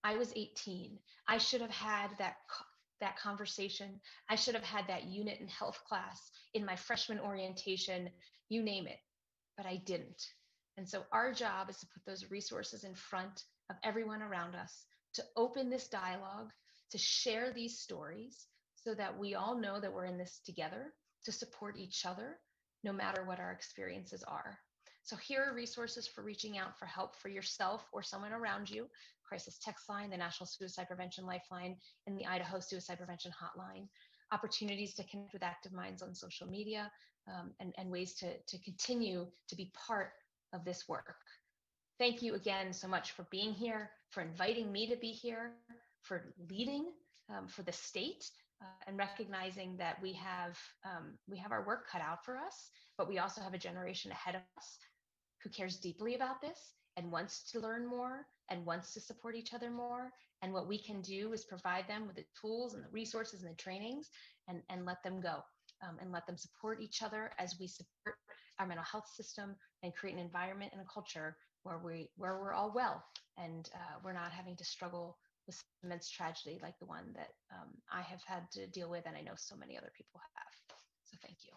I was 18. I should have had that conversation. I should have had that unit in health class, in my freshman orientation, you name it, but I didn't. And so our job is to put those resources in front of everyone around us, to open this dialogue, to share these stories so that we all know that we're in this together, to support each other, no matter what our experiences are. So here are resources for reaching out for help for yourself or someone around you: Crisis Text Line, the National Suicide Prevention Lifeline, and the Idaho Suicide Prevention Hotline. Opportunities to connect with Active Minds on social media, and ways to continue to be part of this work. Thank you again so much for being here, for inviting me to be here, for leading for the state, and recognizing that we have our work cut out for us, but we also have a generation ahead of us who cares deeply about this and wants to learn more and wants to support each other more. And what we can do is provide them with the tools and the resources and the trainings, and let them go, and let them support each other as we support our mental health system and create an environment and a culture where we're all well, and we're not having to struggle with immense tragedy like the one that I have had to deal with, and I know so many other people have. So thank you.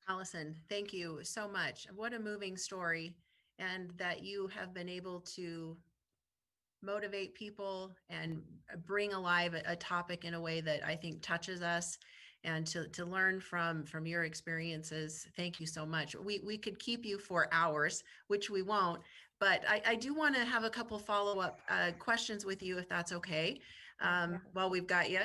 Allison, thank you so much. What a moving story, and that you have been able to motivate people and bring alive a topic in a way that I think touches us, and to learn from your experiences. Thank you so much. We could keep you for hours, which we won't, but I do want to have a couple follow-up questions with you, if that's okay, while we've got you.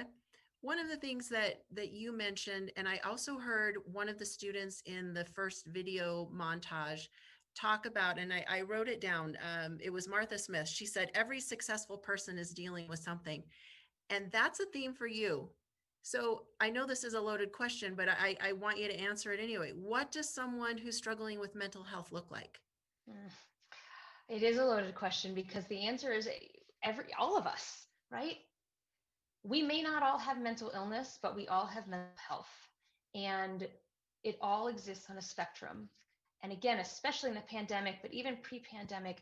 One of the things that you mentioned, and I also heard one of the students in the first video montage talk about, and I wrote it down, it was Martha Smith. She said, every successful person is dealing with something. And that's a theme for you. So I know this is a loaded question, but I want you to answer it anyway. What does someone who's struggling with mental health look like? It is a loaded question, because the answer is all of us, right? We may not all have mental illness, but we all have mental health, and it all exists on a spectrum. And again, especially in the pandemic, but even pre-pandemic,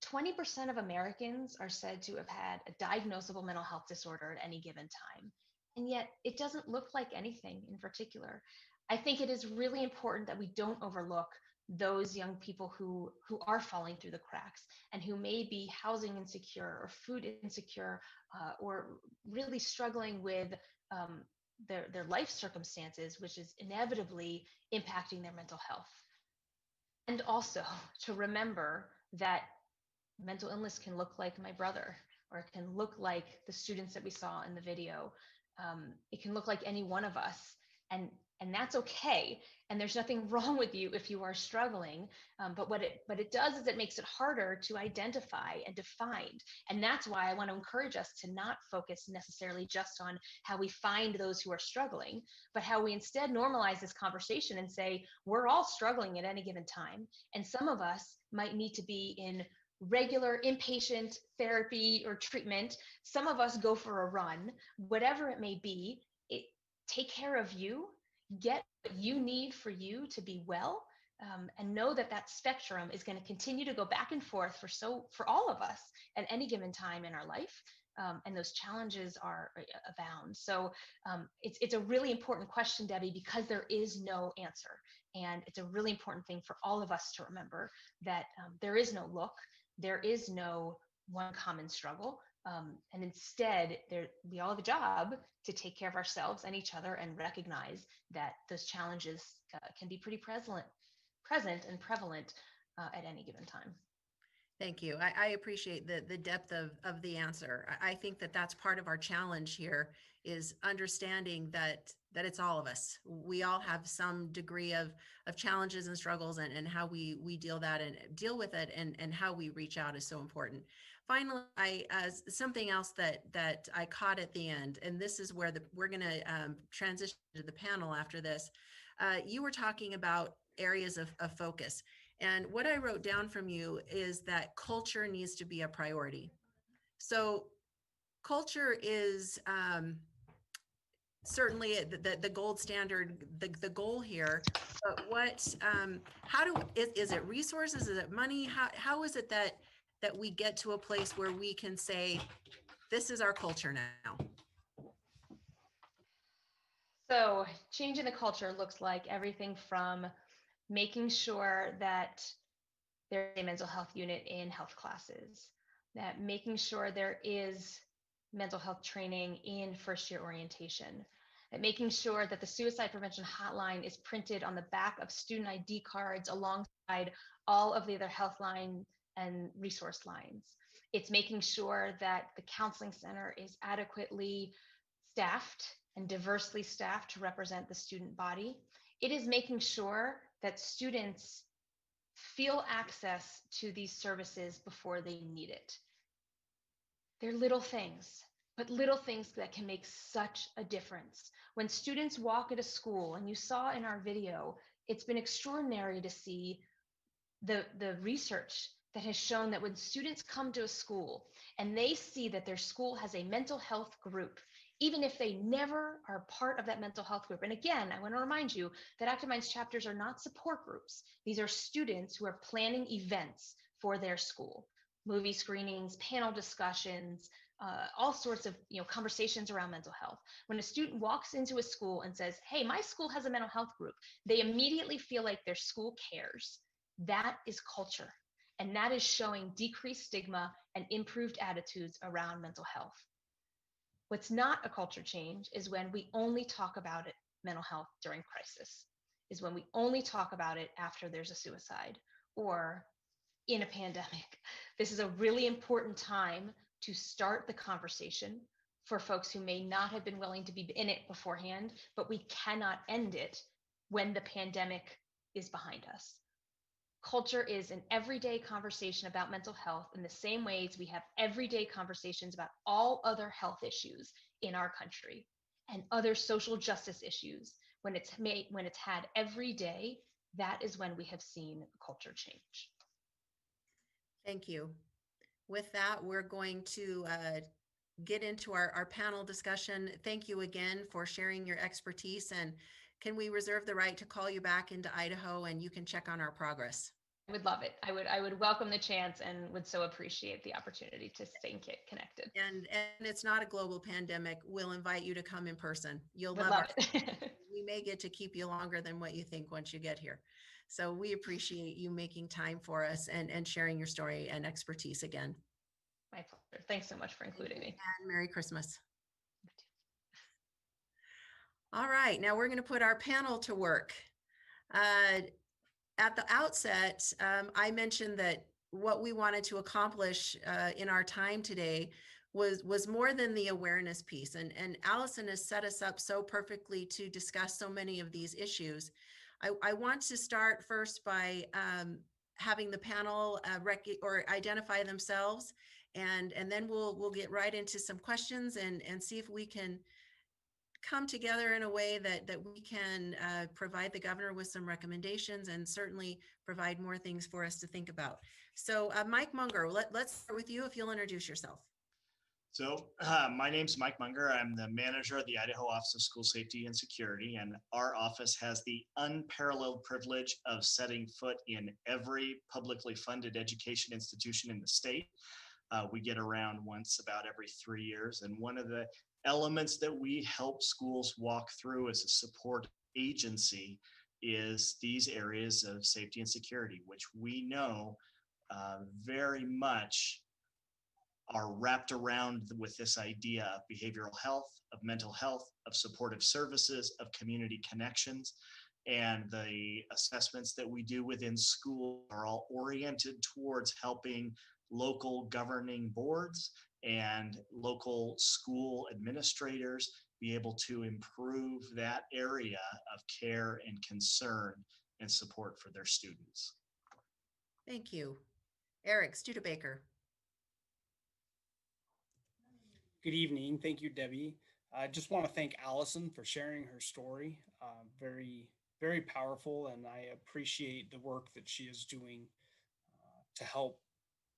20% of Americans are said to have had a diagnosable mental health disorder at any given time. And yet it doesn't look like anything in particular. I think it is really important that we don't overlook those young people who are falling through the cracks, and who may be housing insecure or food insecure, or really struggling with their life circumstances, which is inevitably impacting their mental health. And also to remember that mental illness can look like my brother, or it can look like the students that we saw in the video. It can look like any one of us, and that's okay. And there's nothing wrong with you if you are struggling. But what it does is it makes it harder to identify and to find. And that's why I want to encourage us to not focus necessarily just on how we find those who are struggling, but how we instead normalize this conversation and say, we're all struggling at any given time. And some of us might need to be in regular inpatient therapy or treatment. Some of us go for a run, whatever it may be. Take care of you, get what you need for you to be well, and know that spectrum is going to continue to go back and forth for all of us at any given time in our life. And those challenges are abound. So it's a really important question, Debbie, because there is no answer. And it's a really important thing for all of us to remember that there is no look, there is no one common struggle. And instead, we all have a job to take care of ourselves and each other, and recognize that those challenges can be pretty present and prevalent at any given time. Thank you. I appreciate the depth of the answer. I think that that's part of our challenge here, is understanding that that it's all of us. We all have some degree of challenges and struggles, and how we deal with it, and how we reach out is so important. Finally, something else that I caught at the end, and this is where we're going to transition to the panel after this. You were talking about areas of focus, and what I wrote down from you is that culture needs to be a priority. So culture is certainly the gold standard, the goal here. But is it resources? Is it money? How is it that we get to a place where we can say, this is our culture now? So changing the culture looks like everything from making sure that there's a mental health unit in health classes, that making sure there is mental health training in first year orientation, that making sure that the suicide prevention hotline is printed on the back of student ID cards alongside all of the other health line and resource lines. It's making sure that the counseling center is adequately staffed and diversely staffed to represent the student body. It is making sure that students feel access to these services before they need it. They're little things, but little things that can make such a difference. When students walk into school, and you saw in our video, it's been extraordinary to see the research that has shown that when students come to a school and they see that their school has a mental health group, even if they never are part of that mental health group. And again, I want to remind you that Active Minds chapters are not support groups. These are students who are planning events for their school, movie screenings, panel discussions, all sorts of conversations around mental health. When a student walks into a school and says, hey, my school has a mental health group, they immediately feel like their school cares. That is culture. And that is showing decreased stigma and improved attitudes around mental health. What's not a culture change is when we only talk about it, mental health during crisis, is when we only talk about it after there's a suicide or in a pandemic. This is a really important time to start the conversation for folks who may not have been willing to be in it beforehand, but we cannot end it when the pandemic is behind us. Culture is an everyday conversation about mental health in the same ways we have everyday conversations about all other health issues in our country and other social justice issues. When it's had every day, that is when we have seen culture change. Thank you. With that, we're going to get into our panel discussion. Thank you again for sharing your expertise, and can we reserve the right to call you back into Idaho and you can check on our progress? I would love it. I would welcome the chance and would so appreciate the opportunity to stay connected. And it's not a global pandemic. We'll invite you to come in person. You'll love it. We may get to keep you longer than what you think once you get here. So we appreciate you making time for us and sharing your story and expertise again. My pleasure. Thanks so much for including me. And Merry Christmas. All right, now we're going to put our panel to work. At the outset, I mentioned that what we wanted to accomplish in our time today was more than the awareness piece. And Allison has set us up so perfectly to discuss so many of these issues. I want to start first by having the panel identify themselves, and then we'll get right into some questions and see if we can come together in a way that we can provide the governor with some recommendations and certainly provide more things for us to think about. So Mike Munger, let's start with you if you'll introduce yourself. So my name's Mike Munger. I'm the manager of the Idaho Office of School Safety and Security, and our office has the unparalleled privilege of setting foot in every publicly funded education institution in the state. We get around once about every 3 years, and one of the elements that we help schools walk through as a support agency is these areas of safety and security, which we know very much are wrapped around with this idea of behavioral health, of mental health, of supportive services, of community connections. And the assessments that we do within school are all oriented towards helping local governing boards and local school administrators be able to improve that area of care and concern and support for their students. Thank you. Eric Studebaker. Good evening. Thank you, Debbie. I just want to thank Allison for sharing her story. Very, very powerful, and I appreciate the work that she is doing to help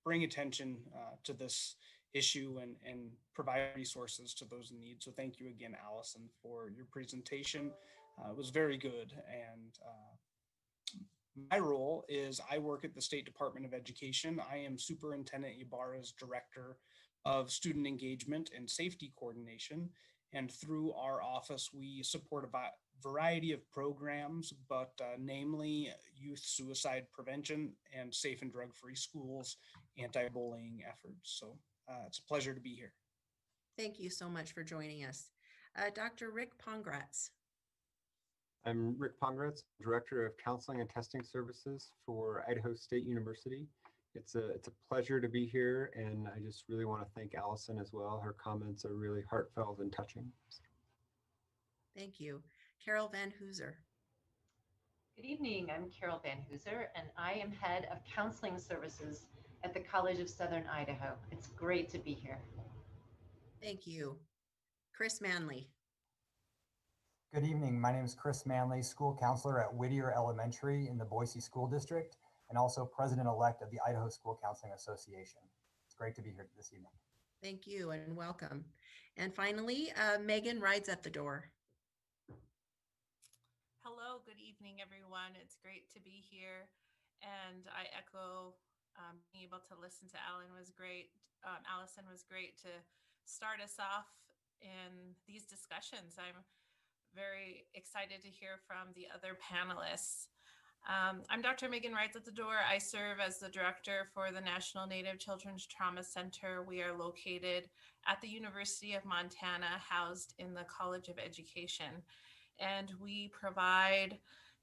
bring attention to this issue and provide resources to those in need. So thank you again, Allison, for your presentation. It was very good. And my role is I work at the State Department of Education. I am Superintendent Ibarra's Director of Student Engagement and Safety Coordination. And through our office, we support a variety of programs, but namely youth suicide prevention and safe and drug-free schools, anti-bullying efforts. So it's a pleasure to be here. Thank you so much for joining us. Dr. Rick Pongratz. I'm Rick Pongratz, Director of Counseling and Testing Services for Idaho State University. It's a pleasure to be here, and I just really want to thank Allison as well. Her comments are really heartfelt and touching. Thank you. Carol Vanhoozer. Good evening, I'm Carol Vanhoozer, and I am Head of Counseling Services at the College of Southern Idaho. It's great to be here. Thank you. Chris Manley. Good evening, my name is Chris Manley, School Counselor at Whittier Elementary in the Boise School District, and also President-elect of the Idaho School Counseling Association. It's great to be here this evening. Thank you and welcome. And finally, Maegan rides at the door. Hello, good evening, everyone. It's great to be here. And I echo being able to listen to Allison was great to start us off in these discussions. I'm very excited to hear from the other panelists. I'm Dr. Maegan Rides at the Door. I serve as the director for the National Native Children's Trauma Center. We are located at the University of Montana, housed in the College of Education. And we provide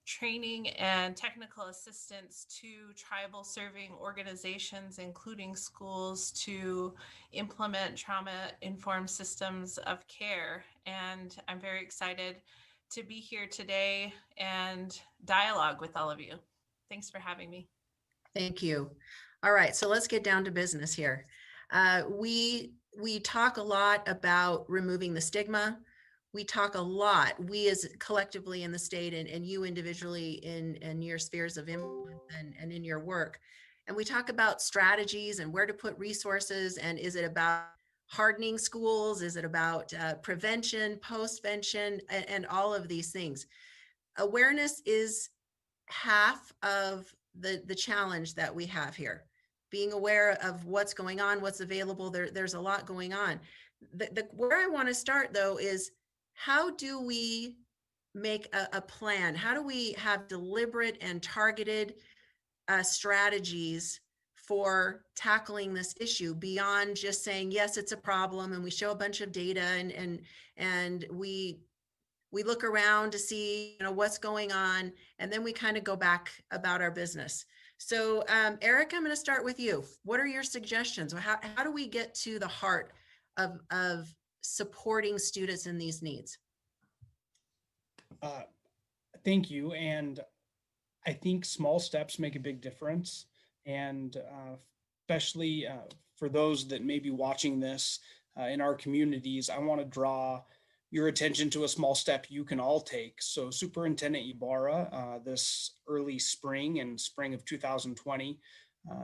training and technical assistance to tribal serving organizations, including schools, to implement trauma-informed systems of care. And I'm very excited to be here today and dialogue with all of you. Thanks for having me. Thank you. All right, so let's get down to business here. We talk a lot about removing the stigma. We talk a lot, we as collectively in the state and you individually in your spheres of influence and in your work. And we talk about strategies and where to put resources, and is it about hardening schools? Is it about prevention, postvention, and all of these things? Awareness is half of the challenge that we have here. Being aware of what's going on, what's available, there's a lot going on. Where I want to start though is, how do we make a plan? How do we have deliberate and targeted strategies for tackling this issue beyond just saying, yes, it's a problem, and we show a bunch of data and we look around to see what's going on, and then we kind of go back about our business. So Eric, I'm going to start with you. What are your suggestions? How do we get to the heart of supporting students in these needs? Thank you. And I think small steps make a big difference. And especially for those that may be watching this in our communities, I want to draw your attention to a small step you can all take. So Superintendent Ibarra, this early spring of 2020,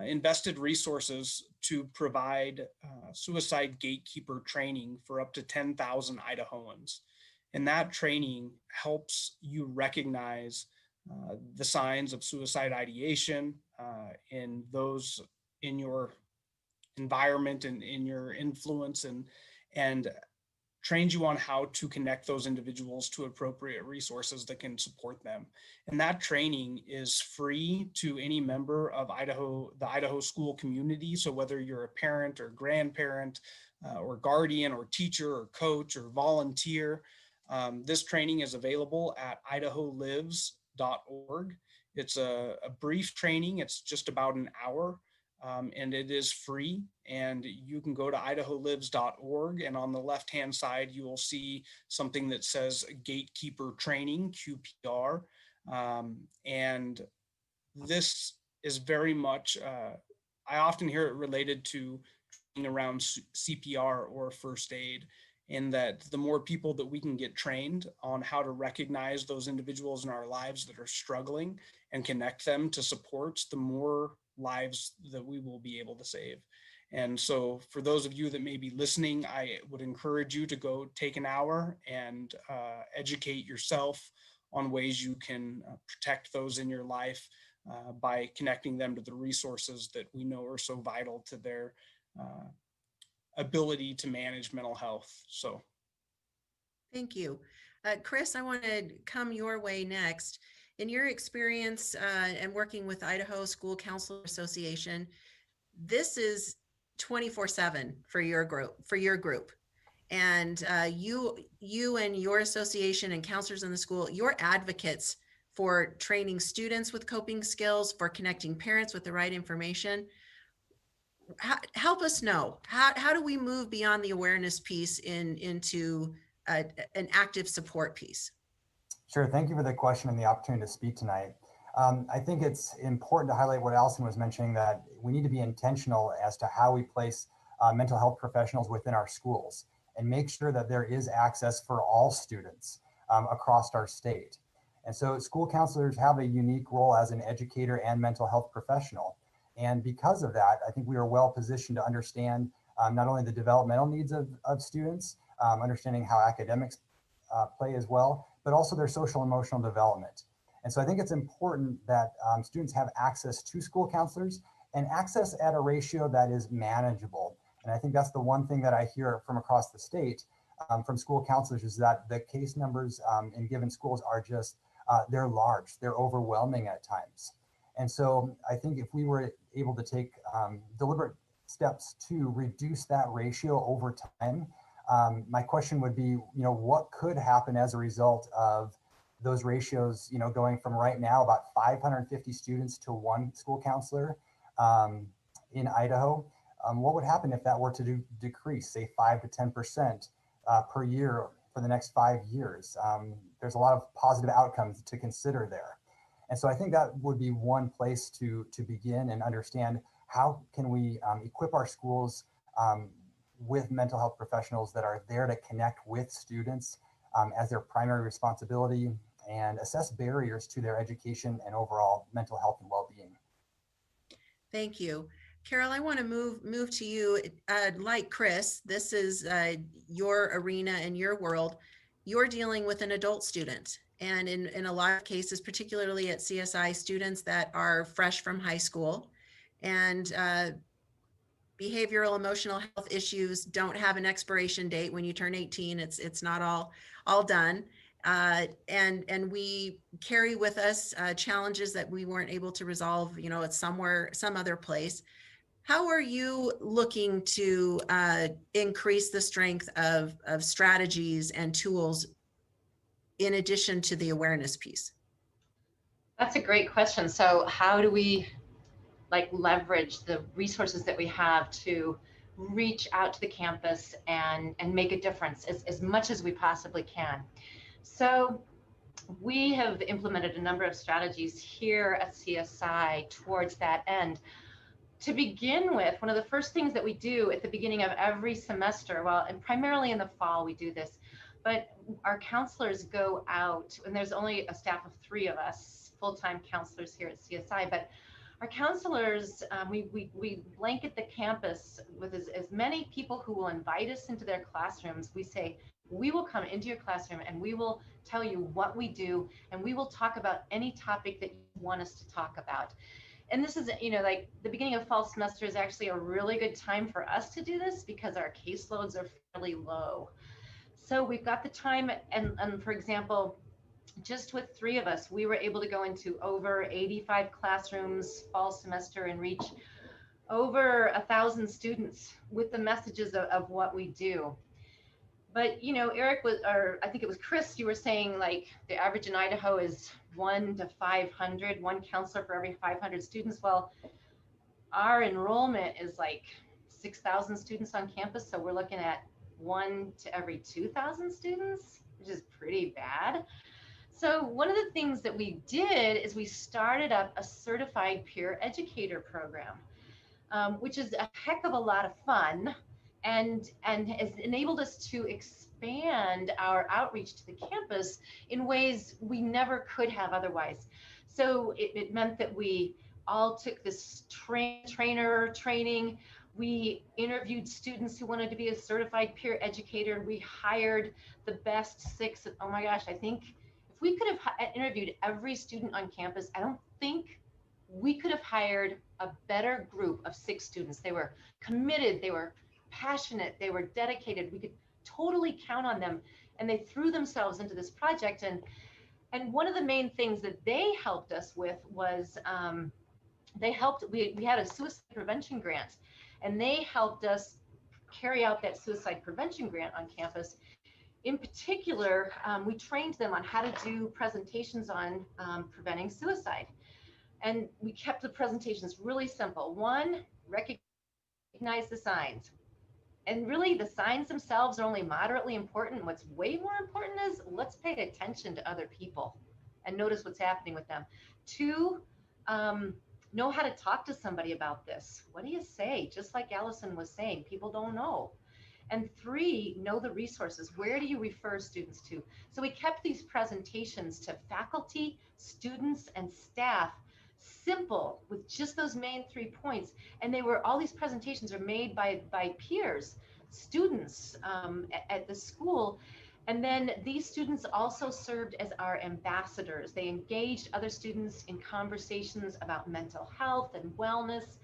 invested resources to provide suicide gatekeeper training for up to 10,000 Idahoans. And that training helps you recognize the signs of suicide ideation in those in your environment and in your influence, and trains you on how to connect those individuals to appropriate resources that can support them. And that training is free to any member of the Idaho school community. So whether you're a parent or grandparent or guardian or teacher or coach or volunteer, this training is available at idaholives.org. It's a brief training. It's just about an hour. and it is free. And you can go to idaholives.org, and on the left-hand side, you will see something that says Gatekeeper Training, QPR. And this is very much, I often hear it related to around CPR or first aid, in that the more people that we can get trained on how to recognize those individuals in our lives that are struggling and connect them to supports, the more lives that we will be able to save. And so for those of you that may be listening, I would encourage you to go take an hour and educate yourself on ways you can protect those in your life by connecting them to the resources that we know are so vital to their ability to manage mental health. So thank you. Chris, I want to come your way next. In your experience and working with Idaho School Counselor Association, this is 24/7 for your group. And you and your association and counselors in the school, you're advocates for training students with coping skills, for connecting parents with the right information. Help us know, how do we move beyond the awareness piece into an active support piece? Sure, thank you for the question and the opportunity to speak tonight. I think it's important to highlight what Allison was mentioning, that we need to be intentional as to how we place mental health professionals within our schools and make sure that there is access for all students across our state. And so school counselors have a unique role as an educator and mental health professional. And because of that, I think we are well positioned to understand not only the developmental needs of students, understanding how academics play as well, but also their social and emotional development. And so I think it's important that students have access to school counselors and access at a ratio that is manageable. And I think that's the one thing that I hear from across the state from school counselors, is that the case numbers in given schools are just, they're large, they're overwhelming at times. And so I think if we were able to take deliberate steps to reduce that ratio over time, my question would be, what could happen as a result of those ratios, going from right now about 550 students to one school counselor in Idaho? What would happen if that were to decrease, say 5 to 10% per year for the next 5 years? There's a lot of positive outcomes to consider there. And so I think that would be one place to begin and understand, how can we equip our schools with mental health professionals that are there to connect with students as their primary responsibility, and assess barriers to their education and overall mental health and well-being. Thank you. Carol, I want to move to you. Like Chris, this is your arena and your world. You're dealing with an adult student, and in a lot of cases, particularly at CSI, students that are fresh from high school, and behavioral emotional health issues don't have an expiration date. When you turn 18, it's not all done. And we carry with us challenges that we weren't able to resolve, at some other place. How are you looking to increase the strength of strategies and tools in addition to the awareness piece? That's a great question. So how do we leverage the resources that we have to reach out to the campus and make a difference as much as we possibly can? So we have implemented a number of strategies here at CSI towards that end. To begin with, one of the first things that we do at the beginning of every semester, and primarily in the fall we do this, but our counselors go out, and there's only a staff of 3 of us, full-time counselors here at CSI, but our counselors, we blanket the campus with as many people who will invite us into their classrooms. We say, we will come into your classroom and we will tell you what we do, and we will talk about any topic that you want us to talk about. And this is, the beginning of fall semester is actually a really good time for us to do this because our caseloads are fairly low. So we've got the time, and for example, just with 3 of us, we were able to go into over 85 classrooms fall semester and reach over 1,000 students with the messages of what we do. But, Eric I think it was Chris, you were saying the average in Idaho is 1 to 500, one counselor for every 500 students. Well, our enrollment is like 6,000 students on campus. So we're looking at 1 to every 2,000 students, which is pretty bad. So one of the things that we did is we started up a certified peer educator program, which is a heck of a lot of fun and has enabled us to expand our outreach to the campus in ways we never could have otherwise. So it meant that we all took this trainer training. We interviewed students who wanted to be a certified peer educator. We hired the best 6. Oh my gosh, I think if we could have interviewed every student on campus, I don't think we could have hired a better group of 6 students. They were committed, they were passionate, they were dedicated. We could totally count on them, and they threw themselves into this project. And one of the main things that they helped us with was we had a suicide prevention grant, and they helped us carry out that suicide prevention grant on campus. In particular, we trained them on how to do presentations on preventing suicide. And we kept the presentations really simple. 1, recognize the signs. And really, the signs themselves are only moderately important. What's way more important is let's pay attention to other people and notice what's happening with them. 2, know how to talk to somebody about this. What do you say? Just like Allison was saying, people don't know. And 3, know the resources. Where do you refer students to? So we kept these presentations to faculty, students, and staff simple with just those main 3 points. And all these presentations are made by peers, students at the school. And then these students also served as our ambassadors. They engaged other students in conversations about mental health and wellness.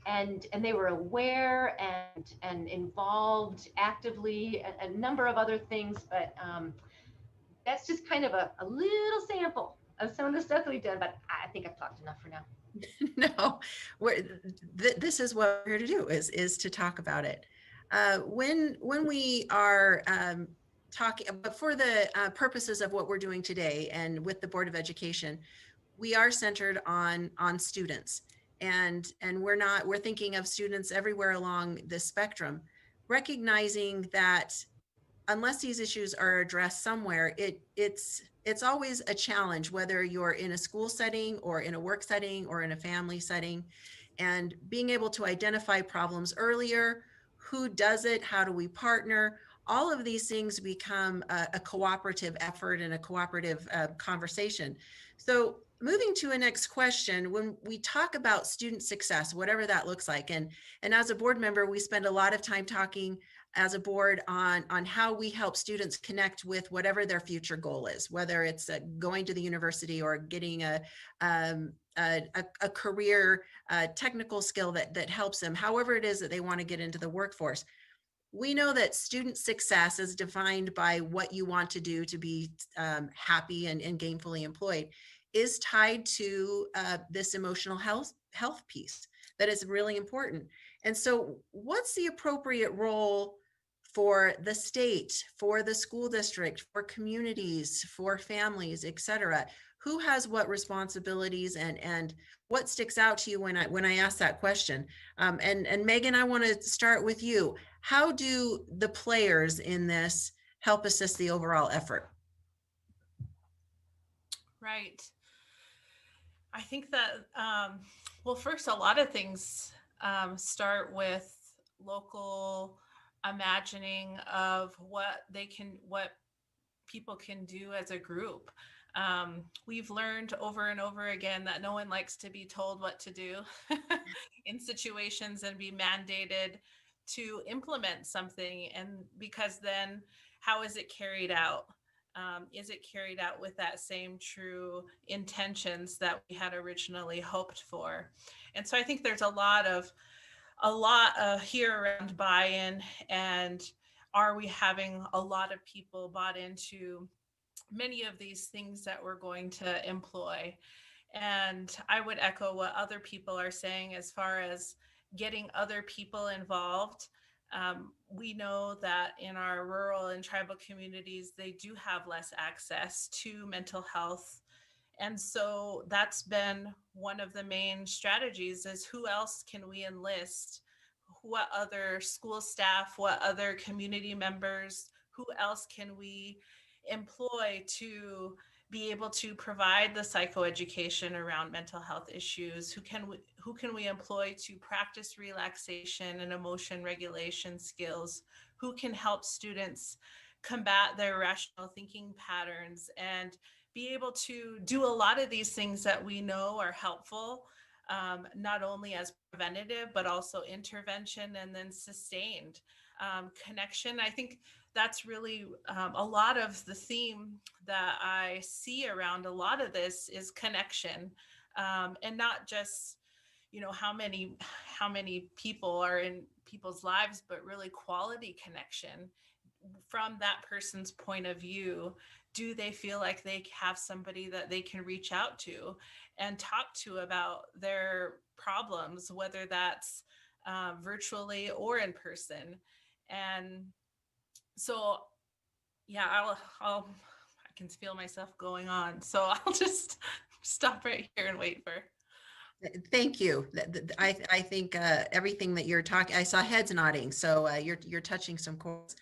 And they were aware and involved actively, a number of other things, but that's just kind of a little sample of some of the stuff that we've done, but I think I've talked enough for now. No, this is what we're here to do, is to talk about it. When we are talking, but for the purposes of what we're doing today and with the Board of Education, we are centered on students. And we're thinking of students everywhere along the spectrum, recognizing that unless these issues are addressed somewhere, it's always a challenge, whether you're in a school setting or in a work setting or in a family setting, and being able to identify problems earlier, who does it, how do we partner, all of these things become a cooperative effort and a cooperative conversation. So moving to a next question, when we talk about student success, whatever that looks like, and as a board member, we spend a lot of time talking as a board on how we help students connect with whatever their future goal is, whether it's going to the university or getting a career technical skill that helps them, however it is that they want to get into the workforce. We know that student success is defined by what you want to do to be happy and gainfully employed, is tied to this emotional health piece that is really important. And so what's the appropriate role for the state, for the school district, for communities, for families, et cetera? Who has what responsibilities, and what sticks out to you when I ask that question? And Maegan, I want to start with you. How do the players in this help assist the overall effort? Right. I think that, well, first, a lot of things start with local imagining of what people can do as a group. We've learned over and over again that no one likes to be told what to do in situations and be mandated to implement something. And because then how is it carried out? Is it carried out with that same true intentions that we had originally hoped for? And so I think there's a lot here around buy-in, and are we having a lot of people bought into many of these things that we're going to employ? And I would echo what other people are saying as far as getting other people involved. We know that in our rural and tribal communities, they do have less access to mental health And so that's been one of the main strategies is who else can we enlist? What other school staff, what other community members, who else can we employ to be able to provide the psychoeducation around mental health issues? Who can we employ to practice relaxation and emotion regulation skills? Who can help students combat their irrational thinking patterns and be able to do a lot of these things that we know are helpful, not only as preventative, but also intervention and then sustained connection. I think that's really a lot of the theme that I see around a lot of this is connection, and not just how many people are in people's lives, but really quality connection from that person's point of view. Do they feel like they have somebody that they can reach out to and talk to about their problems, whether that's virtually or in person? And so, yeah, I can feel myself going on. So I'll just stop right here and wait for. Thank you. I think everything that you're talking, I saw heads nodding, so you're touching some chords.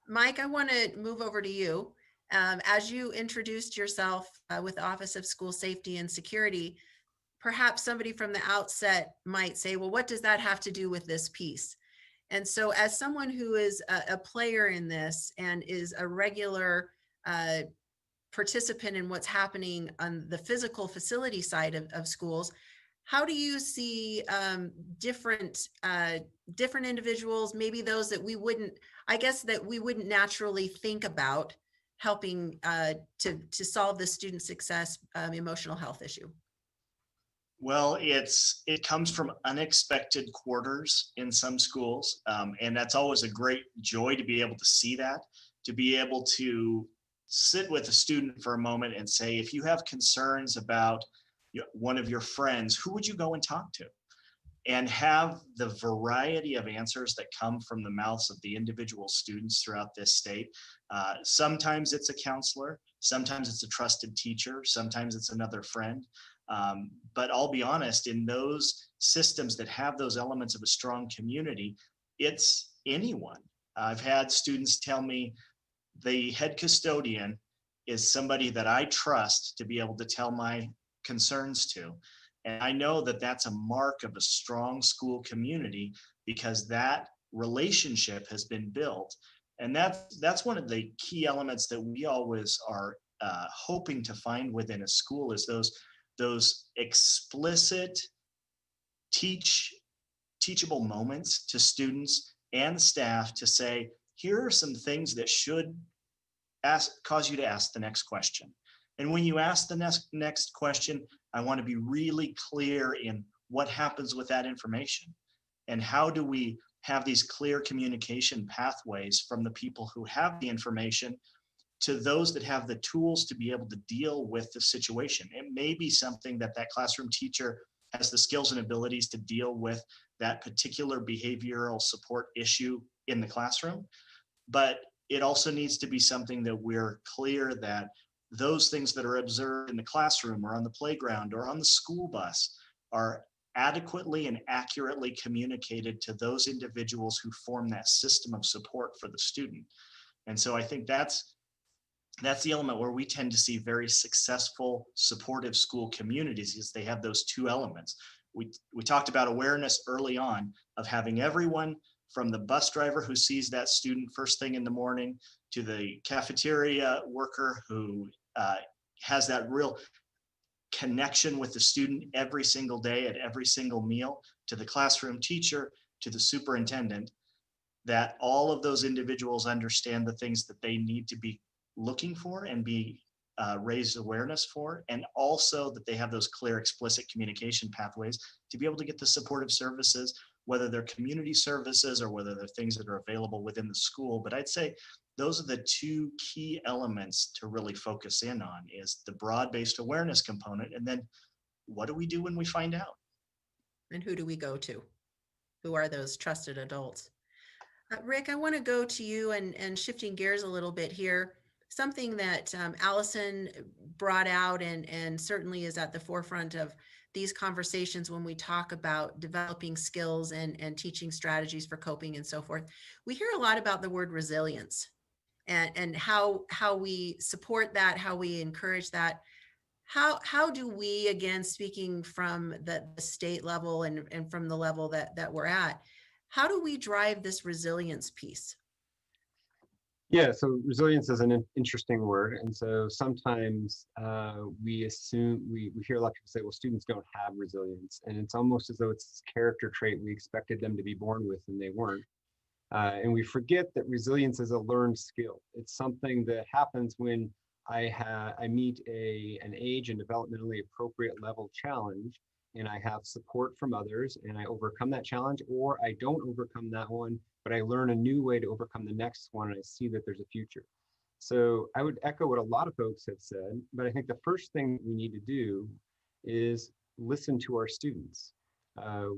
Mike, I want to move over to you. As you introduced yourself with the Office of School Safety and Security, perhaps somebody from the outset might say, well, what does that have to do with this piece? And so as someone who is a player in this and is a regular participant in what's happening on the physical facility side of schools, how do you see different individuals, maybe those that we wouldn't naturally think about helping to solve the student success emotional health issue? Well, it comes from unexpected quarters in some schools, and that's always a great joy to be able to see that, to be able to sit with a student for a moment and say, if you have concerns about one of your friends, who would you go and talk to? And have the variety of answers that come from the mouths of the individual students throughout this state. Sometimes it's a counselor, sometimes it's a trusted teacher, sometimes it's another friend. But I'll be honest, in those systems that have those elements of a strong community, it's anyone. I've had students tell me the head custodian is somebody that I trust to be able to tell my concerns to. And I know that that's a mark of a strong school community because that relationship has been built. And that's one of the key elements that we always are hoping to find within a school is those explicit teachable moments to students and staff to say, here are some things that should cause you to ask the next question. And when you ask the next question, I want to be really clear in what happens with that information and how do we have these clear communication pathways from the people who have the information to those that have the tools to be able to deal with the situation. It may be something that classroom teacher has the skills and abilities to deal with that particular behavioral support issue in the classroom, but it also needs to be something that we're clear that those things that are observed in the classroom or on the playground or on the school bus are adequately and accurately communicated to those individuals who form that system of support for the student. And so I think that's the element where we tend to see very successful supportive school communities is they have those two elements. We talked about awareness early on of having everyone from the bus driver who sees that student first thing in the morning to the cafeteria worker who has that real connection with the student every single day at every single meal, to the classroom teacher, to the superintendent, that all of those individuals understand the things that they need to be looking for and be raised awareness for, and also that they have those clear, explicit communication pathways to be able to get the supportive services, whether they're community services or whether they're things that are available within the school. But I'd say those are the two key elements to really focus in on, is the broad-based awareness component, and then what do we do when we find out? And who do we go to? Who are those trusted adults? Rick, I want to go to you and shifting gears a little bit here. something that Allison brought out and certainly is at the forefront of these conversations when we talk about developing skills and teaching strategies for coping and so forth. We hear a lot about the word resilience and how we support that, how we encourage that. How do we, again, speaking from the state level and from the level that we're at, how do we drive this resilience piece? Yeah, so resilience is an interesting word. And so sometimes we assume, we hear a lot of people say, well, students don't have resilience. And it's almost as though it's this character trait we expected them to be born with and they weren't. And we forget that resilience is a learned skill. It's something that happens when I meet an age and developmentally appropriate level challenge, and I have support from others, and I overcome that challenge, or I don't overcome that one, but I learn a new way to overcome the next one, and I see that there's a future. So I would echo what a lot of folks have said, but I think the first thing we need to do is listen to our students.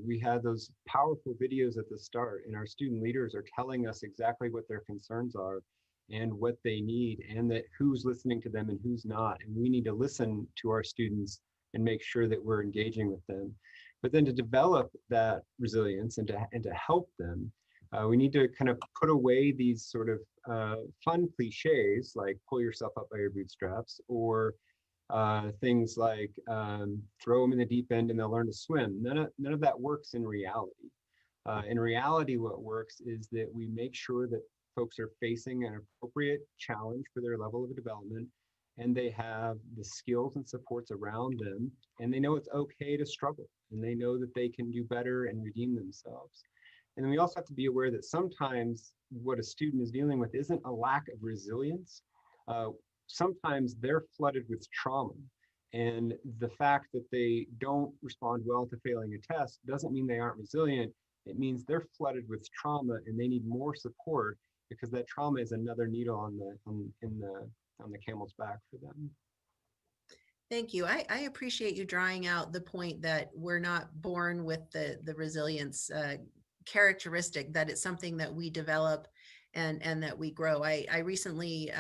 We had those powerful videos at the start, and our student leaders are telling us exactly what their concerns are and what they need, and that who's listening to them and who's not. And we need to listen to our students and make sure that we're engaging with them. But then to develop that resilience and to help them, we need to kind of put away these sort of fun cliches like pull yourself up by your bootstraps, or things like throw them in the deep end and they'll learn to swim. None of that works in reality. In reality, what works is that we make sure that folks are facing an appropriate challenge for their level of development, and they have the skills and supports around them, and they know it's okay to struggle, and they know that they can do better and redeem themselves. And then we also have to be aware that sometimes what a student is dealing with isn't a lack of resilience. Sometimes they're flooded with trauma, and the fact that they don't respond well to failing a test doesn't mean they aren't resilient. It means they're flooded with trauma and they need more support, because that trauma is another needle on the camel's back for them. Thank you. I appreciate you drawing out the point that we're not born with the resilience characteristic, that it's something that we develop and that we grow. I recently,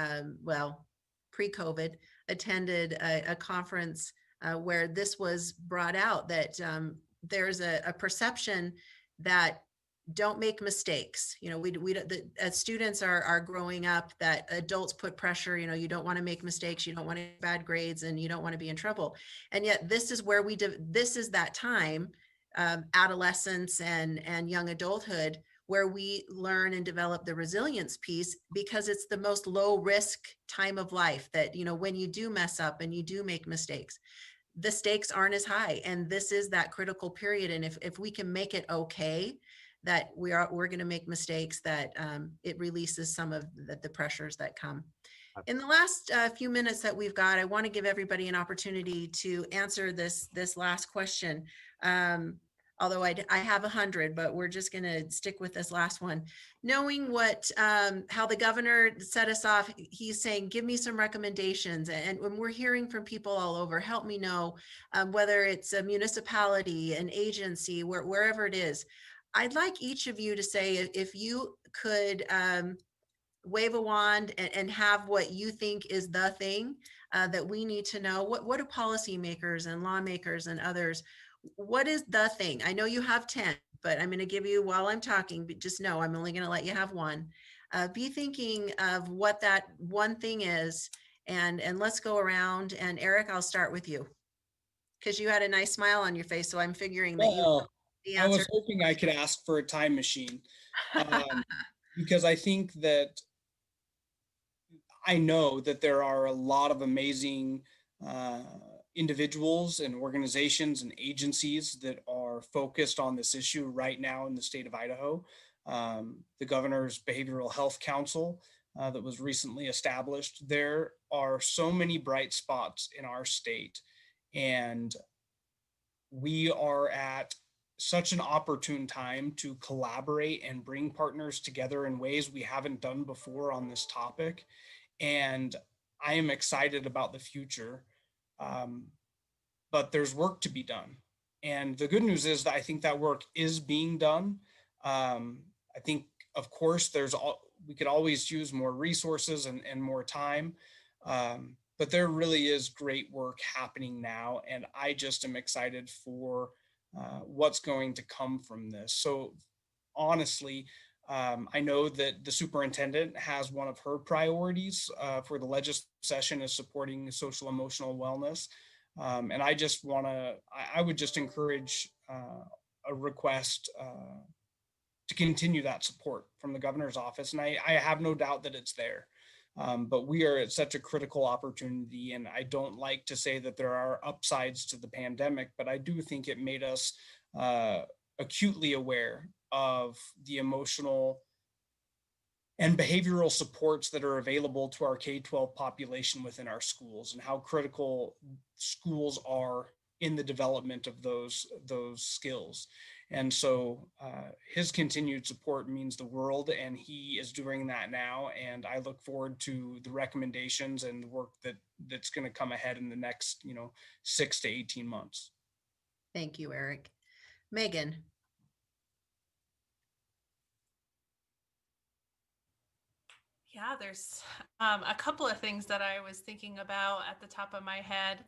pre-COVID, attended a conference where this was brought out, that there's a perception that don't make mistakes. As students are growing up, that adults put pressure, you don't want to make mistakes, you don't want to get bad grades, and you don't want to be in trouble. And yet this is where this is that time, adolescence and young adulthood, where we learn and develop the resilience piece, because it's the most low risk time of life, that, when you do mess up and you do make mistakes, the stakes aren't as high. And this is that critical period. And if we can make it okay that we're going to make mistakes, that it releases some of the pressures that come. In the last few minutes that we've got, I want to give everybody an opportunity to answer this last question. Although I have 100, but we're just going to stick with this last one. Knowing how the governor set us off, he's saying, give me some recommendations. And when we're hearing from people all over, help me know whether it's a municipality, an agency, wherever it is. I'd like each of you to say, if you could wave a wand and have what you think is the thing that we need to know. What do policymakers and lawmakers and others, what is the thing? I know you have 10, but I'm going to give you, while I'm talking, but just know I'm only going to let you have one. Be thinking of what that one thing is, and let's go around. And Eric, I'll start with you, because you had a nice smile on your face, so I'm figuring that you. I was hoping I could ask for a time machine, because I think that I know that there are a lot of amazing individuals and organizations and agencies that are focused on this issue right now in the state of Idaho. The Governor's Behavioral Health Council that was recently established. There are so many bright spots in our state, and we are at such an opportune time to collaborate and bring partners together in ways we haven't done before on this topic. And I am excited about the future, but there's work to be done. And the good news is that I think that work is being done. I think, of course, there's we could always use more resources and more time. But there really is great work happening now, and I just am excited for what's going to come from this. So honestly, I know that the superintendent has one of her priorities for the legislative session is supporting social emotional wellness. And I just want to, I would just encourage a request to continue that support from the governor's office. And I have no doubt that it's there. But we are at such a critical opportunity, and I don't like to say that there are upsides to the pandemic, but I do think it made us acutely aware of the emotional and behavioral supports that are available to our K-12 population within our schools, and how critical schools are in the development of those skills. And so his continued support means the world, and he is doing that now. And I look forward to the recommendations and the work that's going to come ahead in the next, 6 to 18 months. Thank you, Eric. Maegan. Yeah, there's a couple of things that I was thinking about at the top of my head.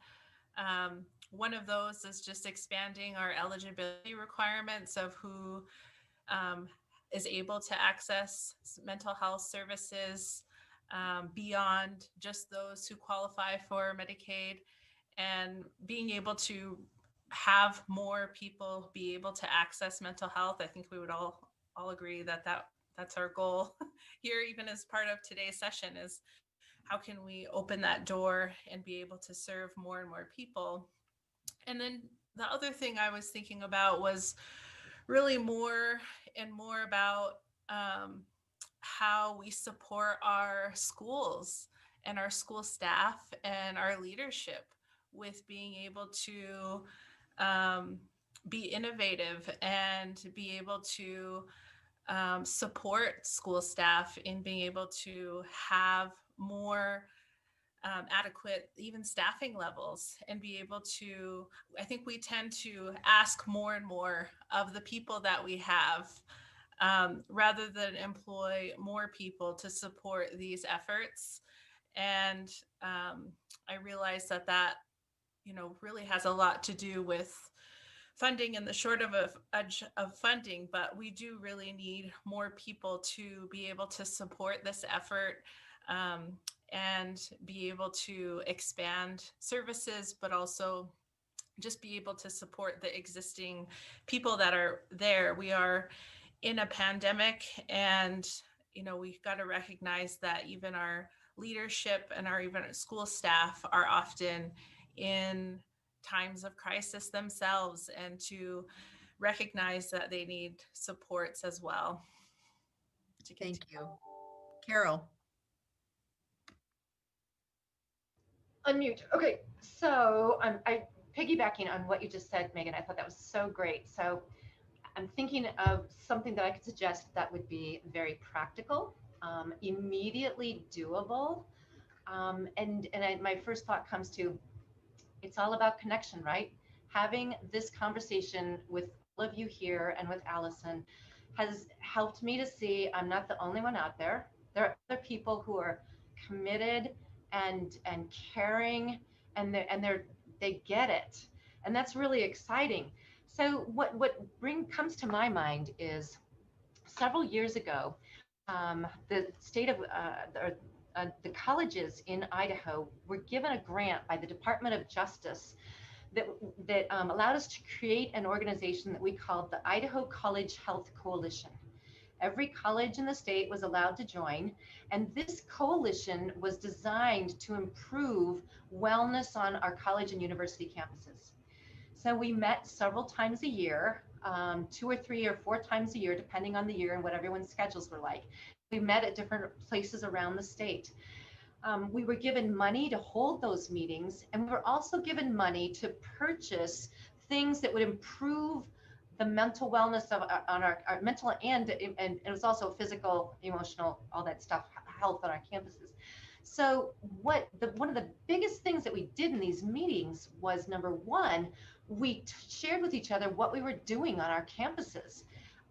One of those is just expanding our eligibility requirements of who is able to access mental health services beyond just those who qualify for Medicaid, and being able to have more people be able to access mental health. I think we would all agree that that's our goal here, even as part of today's session, is how can we open that door and be able to serve more and more people. And then the other thing I was thinking about was really more and more about how we support our schools and our school staff and our leadership with being able to be innovative and be able to support school staff in being able to have more adequate even staffing levels, and be able to, I think we tend to ask more and more of the people that we have rather than employ more people to support these efforts. And I realize that really has a lot to do with funding and the short of funding, but we do really need more people to be able to support this effort and be able to expand services, but also just be able to support the existing people that are there. We are in a pandemic, and we've got to recognize that even our leadership and even our school staff are often in times of crisis themselves, and to recognize that they need supports as well. Thank you. Carol. Unmute. Okay, so I piggybacking on what you just said, Maegan. I thought that was so great. So I'm thinking of something that I could suggest that would be very practical, immediately doable, and my first thought comes to, it's all about connection, right? Having this conversation with all of you here and with Allison has helped me to see I'm not the only one out there. There are other people who are committed and caring, and they get it, and that's really exciting. So what comes to my mind is, several years ago, the state of the colleges in Idaho were given a grant by the Department of Justice that allowed us to create an organization that we called the Idaho College Health Coalition. Every college in the state was allowed to join, and this coalition was designed to improve wellness on our college and university campuses. So we met several times a year, 2 or 3 or 4 times a year, depending on the year and what everyone's schedules were like. We met at different places around the state. We were given money to hold those meetings, and we were also given money to purchase things that would improve the mental wellness of our mental and it was also physical, emotional, all that stuff, health on our campuses. So one of the biggest things that we did in these meetings was, number one, we shared with each other what we were doing on our campuses.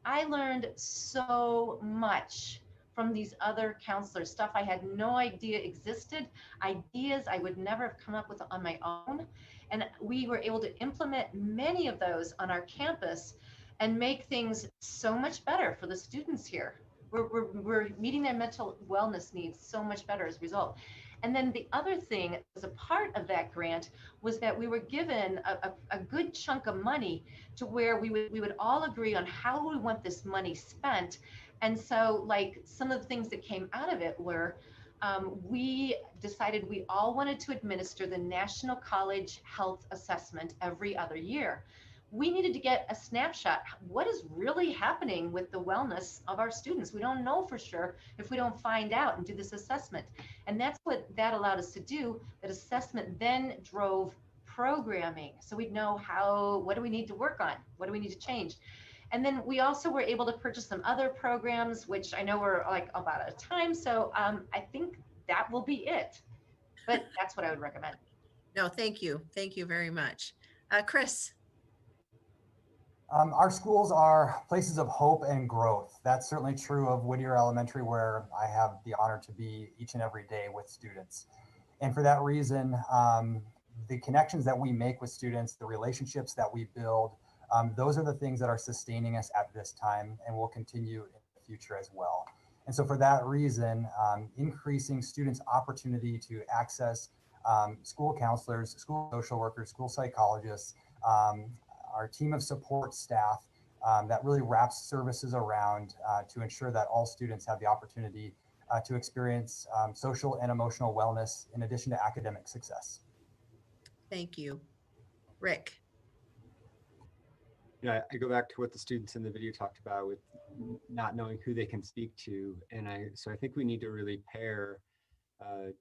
I learned so much from these other counselors, stuff I had no idea existed, ideas I would never have come up with on my own. And we were able to implement many of those on our campus and make things so much better for the students here. We're meeting their mental wellness needs so much better as a result. And then the other thing that was a part of that grant was that we were given a good chunk of money to where we would all agree on how we want this money spent. And so, like, some of the things that came out of it were we decided we all wanted to administer the National College Health Assessment every other year. We needed to get a snapshot. What is really happening with the wellness of our students? We don't know for sure if we don't find out and do this assessment. And that's what that allowed us to do. That assessment then drove programming. So we'd know what do we need to work on? What do we need to change? And then we also were able to purchase some other programs, which I know we're like about out of time. So I think that will be it. But that's what I would recommend. No, thank you. Thank you very much. Chris. Our schools are places of hope and growth. That's certainly true of Whittier Elementary, where I have the honor to be each and every day with students. And for that reason, the connections that we make with students, the relationships that we build, those are the things that are sustaining us at this time and will continue in the future as well. And so for that reason, increasing students' opportunity to access school counselors, school social workers, school psychologists, our team of support staff that really wraps services around to ensure that all students have the opportunity to experience social and emotional wellness in addition to academic success. Thank you. Rick. Yeah, I go back to what the students in the video talked about with not knowing who they can speak to. And so I think we need to really pair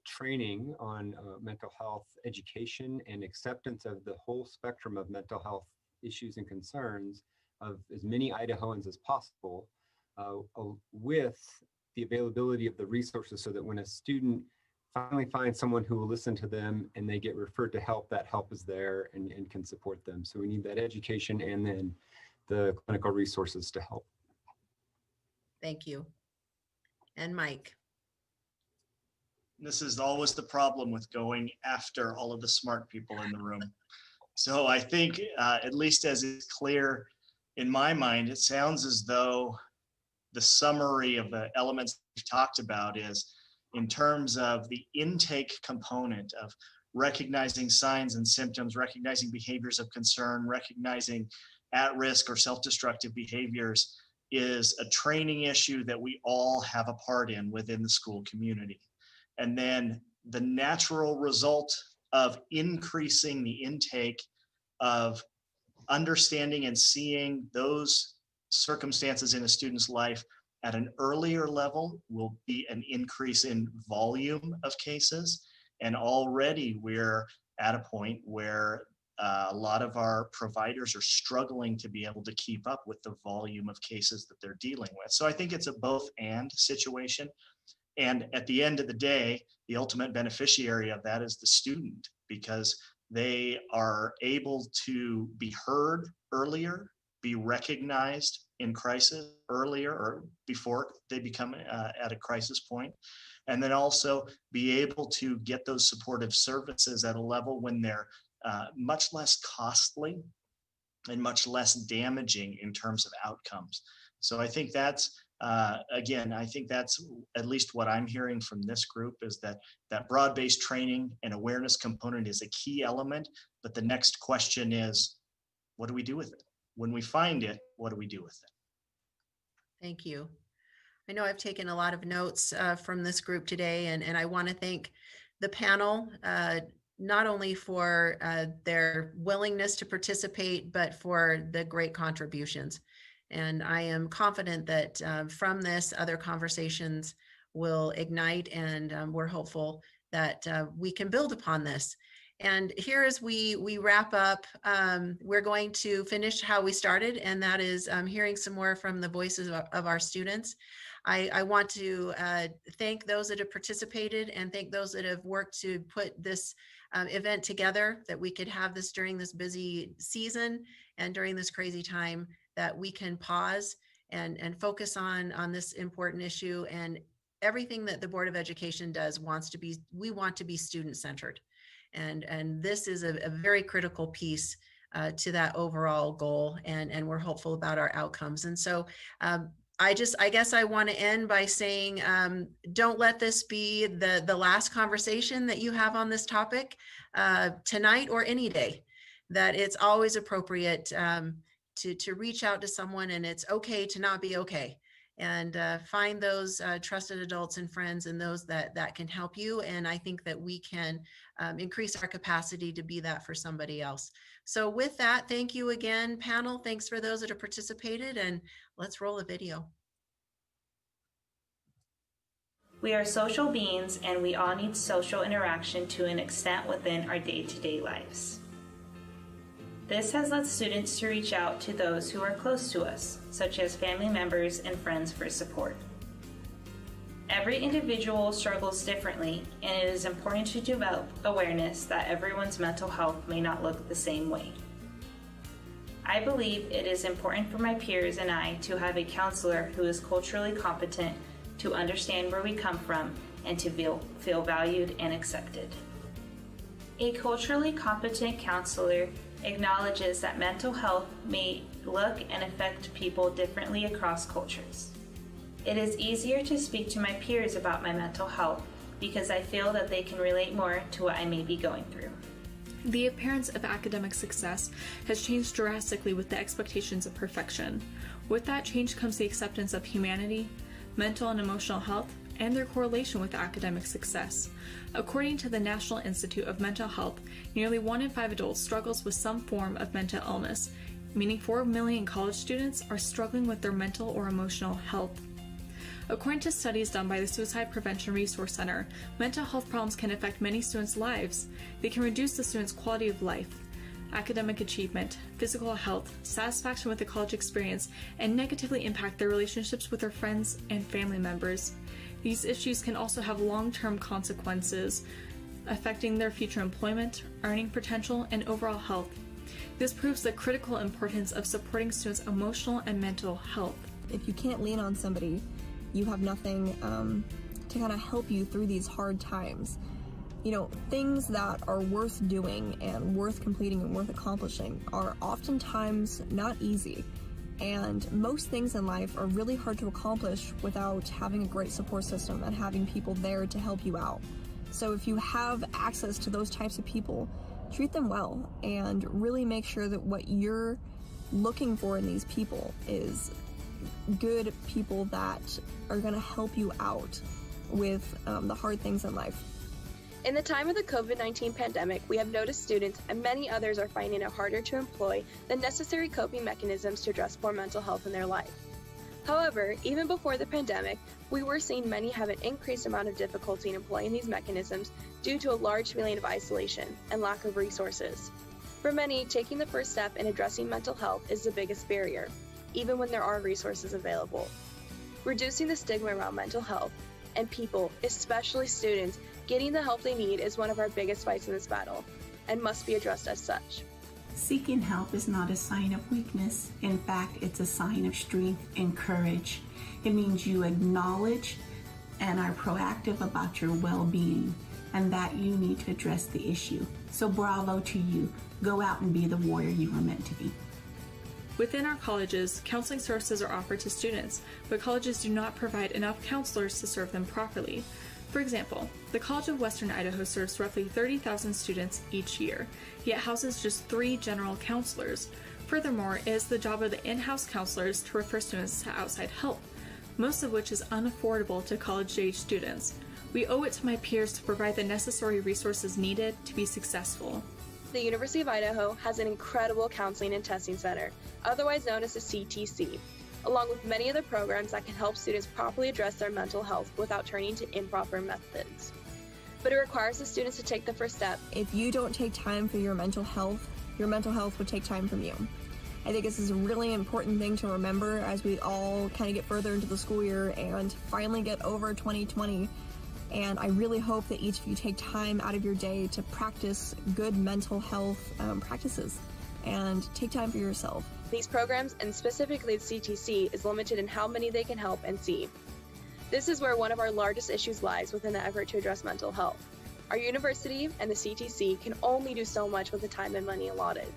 training on mental health education and acceptance of the whole spectrum of mental health issues and concerns of as many Idahoans as possible with the availability of the resources so that when a student finally finds someone who will listen to them and they get referred to help, that help is there and can support them. So we need that education and then the clinical resources to help. Thank you. And Mike. This is always the problem with going after all of the smart people in the room. So I think, at least as it's clear in my mind, it sounds as though the summary of the elements we've talked about is in terms of the intake component of recognizing signs and symptoms, recognizing behaviors of concern, recognizing at-risk or self-destructive behaviors is a training issue that we all have a part in within the school community. And then the natural result of increasing the intake of understanding and seeing those circumstances in a student's life at an earlier level will be an increase in volume of cases. And already we're at a point where a lot of our providers are struggling to be able to keep up with the volume of cases that they're dealing with. So I think it's a both and situation. And at the end of the day, the ultimate beneficiary of that is the student, because they are able to be heard earlier, be recognized in crisis earlier or before they become at a crisis point, and then also be able to get those supportive services at a level when they're much less costly and much less damaging in terms of outcomes. So I think that's, again, I think that's at least what I'm hearing from this group is that that broad-based training and awareness component is a key element, but the next question is, what do we do with it? When we find it, what do we do with it? Thank you. I know I've taken a lot of notes from this group today, and I want to thank the panel, not only for their willingness to participate, but for the great contributions. And I am confident that from this, other conversations will ignite, and we're hopeful that we can build upon this. And here as we wrap up, we're going to finish how we started, and that is hearing some more from the voices of our students. I want to thank those that have participated and thank those that have worked to put this event together, that we could have this during this busy season and during this crazy time, that we can pause and focus on this important issue. And everything that the Board of Education does we want to be student-centered. And this is a very critical piece to that overall goal, and we're hopeful about our outcomes. And so I guess I want to end by saying, don't let this be the last conversation that you have on this topic tonight or any day, that it's always appropriate to reach out to someone, and it's okay to not be okay. And find those trusted adults and friends and those that can help you. And I think that we can increase our capacity to be that for somebody else. So with that, thank you again, panel. Thanks for those that have participated, and let's roll a video. We are social beings, and we all need social interaction to an extent within our day-to-day lives. This has led students to reach out to those who are close to us, such as family members and friends, for support. Every individual struggles differently, and it is important to develop awareness that everyone's mental health may not look the same way. I believe it is important for my peers and I to have a counselor who is culturally competent to understand where we come from and to feel valued and accepted. A culturally competent counselor acknowledges that mental health may look and affect people differently across cultures. It is easier to speak to my peers about my mental health because I feel that they can relate more to what I may be going through. The appearance of academic success has changed drastically with the expectations of perfection. With that change comes the acceptance of humanity, mental and emotional health, and their correlation with academic success. According to the National Institute of Mental Health, nearly 1 in 5 adults struggles with some form of mental illness, meaning 4 million college students are struggling with their mental or emotional health. According to studies done by the Suicide Prevention Resource Center, mental health problems can affect many students' lives. They can reduce the students' quality of life, academic achievement, physical health, satisfaction with the college experience, and negatively impact their relationships with their friends and family members. These issues can also have long-term consequences, affecting their future employment, earning potential, and overall health. This proves the critical importance of supporting students' emotional and mental health. If you can't lean on somebody, you have nothing to kind of help you through these hard times. You know, things that are worth doing and worth completing and worth accomplishing are oftentimes not easy. And most things in life are really hard to accomplish without having a great support system and having people there to help you out. So if you have access to those types of people, treat them well and really make sure that what you're looking for in these people is good people that are going to help you out with the hard things in life. In the time of the COVID-19 pandemic, we have noticed students and many others are finding it harder to employ the necessary coping mechanisms to address poor mental health in their life. However, even before the pandemic, we were seeing many have an increased amount of difficulty in employing these mechanisms due to a large feeling of isolation and lack of resources. For many, taking the first step in addressing mental health is the biggest barrier, even when there are resources available. Reducing the stigma around mental health and people, especially students, getting the help they need is one of our biggest fights in this battle and must be addressed as such. Seeking help is not a sign of weakness. In fact, it's a sign of strength and courage. It means you acknowledge and are proactive about your well-being and that you need to address the issue. So bravo to you. Go out and be the warrior you were meant to be. Within our colleges, counseling services are offered to students, but colleges do not provide enough counselors to serve them properly. For example, the College of Western Idaho serves roughly 30,000 students each year, yet houses just 3 general counselors. Furthermore, it is the job of the in-house counselors to refer students to outside help, most of which is unaffordable to college-age students. We owe it to my peers to provide the necessary resources needed to be successful. The University of Idaho has an incredible counseling and testing center, otherwise known as the CTC, along with many other programs that can help students properly address their mental health without turning to improper methods. But it requires the students to take the first step. If you don't take time for your mental health would take time from you. I think this is a really important thing to remember as we all kind of get further into the school year and finally get over 2020. And I really hope that each of you take time out of your day to practice good mental health practices. and take time for yourself. These programs, and specifically the CTC, is limited in how many they can help and see. This is where one of our largest issues lies within the effort to address mental health. Our university and the CTC can only do so much with the time and money allotted.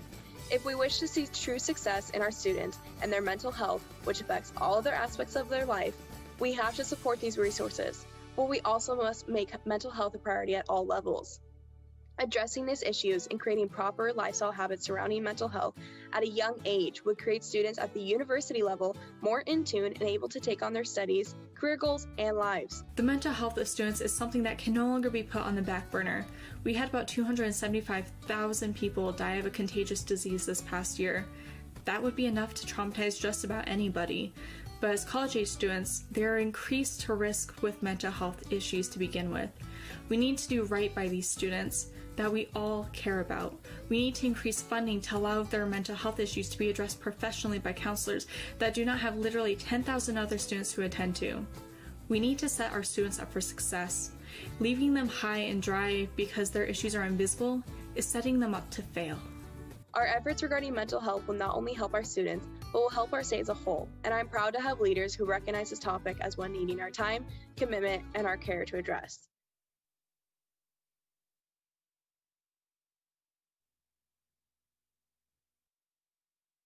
If we wish to see true success in our students and their mental health, which affects all other aspects of their life, we have to support these resources, but we also must make mental health a priority at all levels. Addressing these issues and creating proper lifestyle habits surrounding mental health at a young age would create students at the university level more in tune and able to take on their studies, career goals, and lives. The mental health of students is something that can no longer be put on the back burner. We had about 275,000 people die of a contagious disease this past year. That would be enough to traumatize just about anybody. But as college-age students, they are increased to risk with mental health issues to begin with. We need to do right by these students that we all care about. We need to increase funding to allow their mental health issues to be addressed professionally by counselors that do not have literally 10,000 other students who attend to. We need to set our students up for success. Leaving them high and dry because their issues are invisible is setting them up to fail. Our efforts regarding mental health will not only help our students, but will help our state as a whole, and I'm proud to have leaders who recognize this topic as one needing our time, commitment, and our care to address.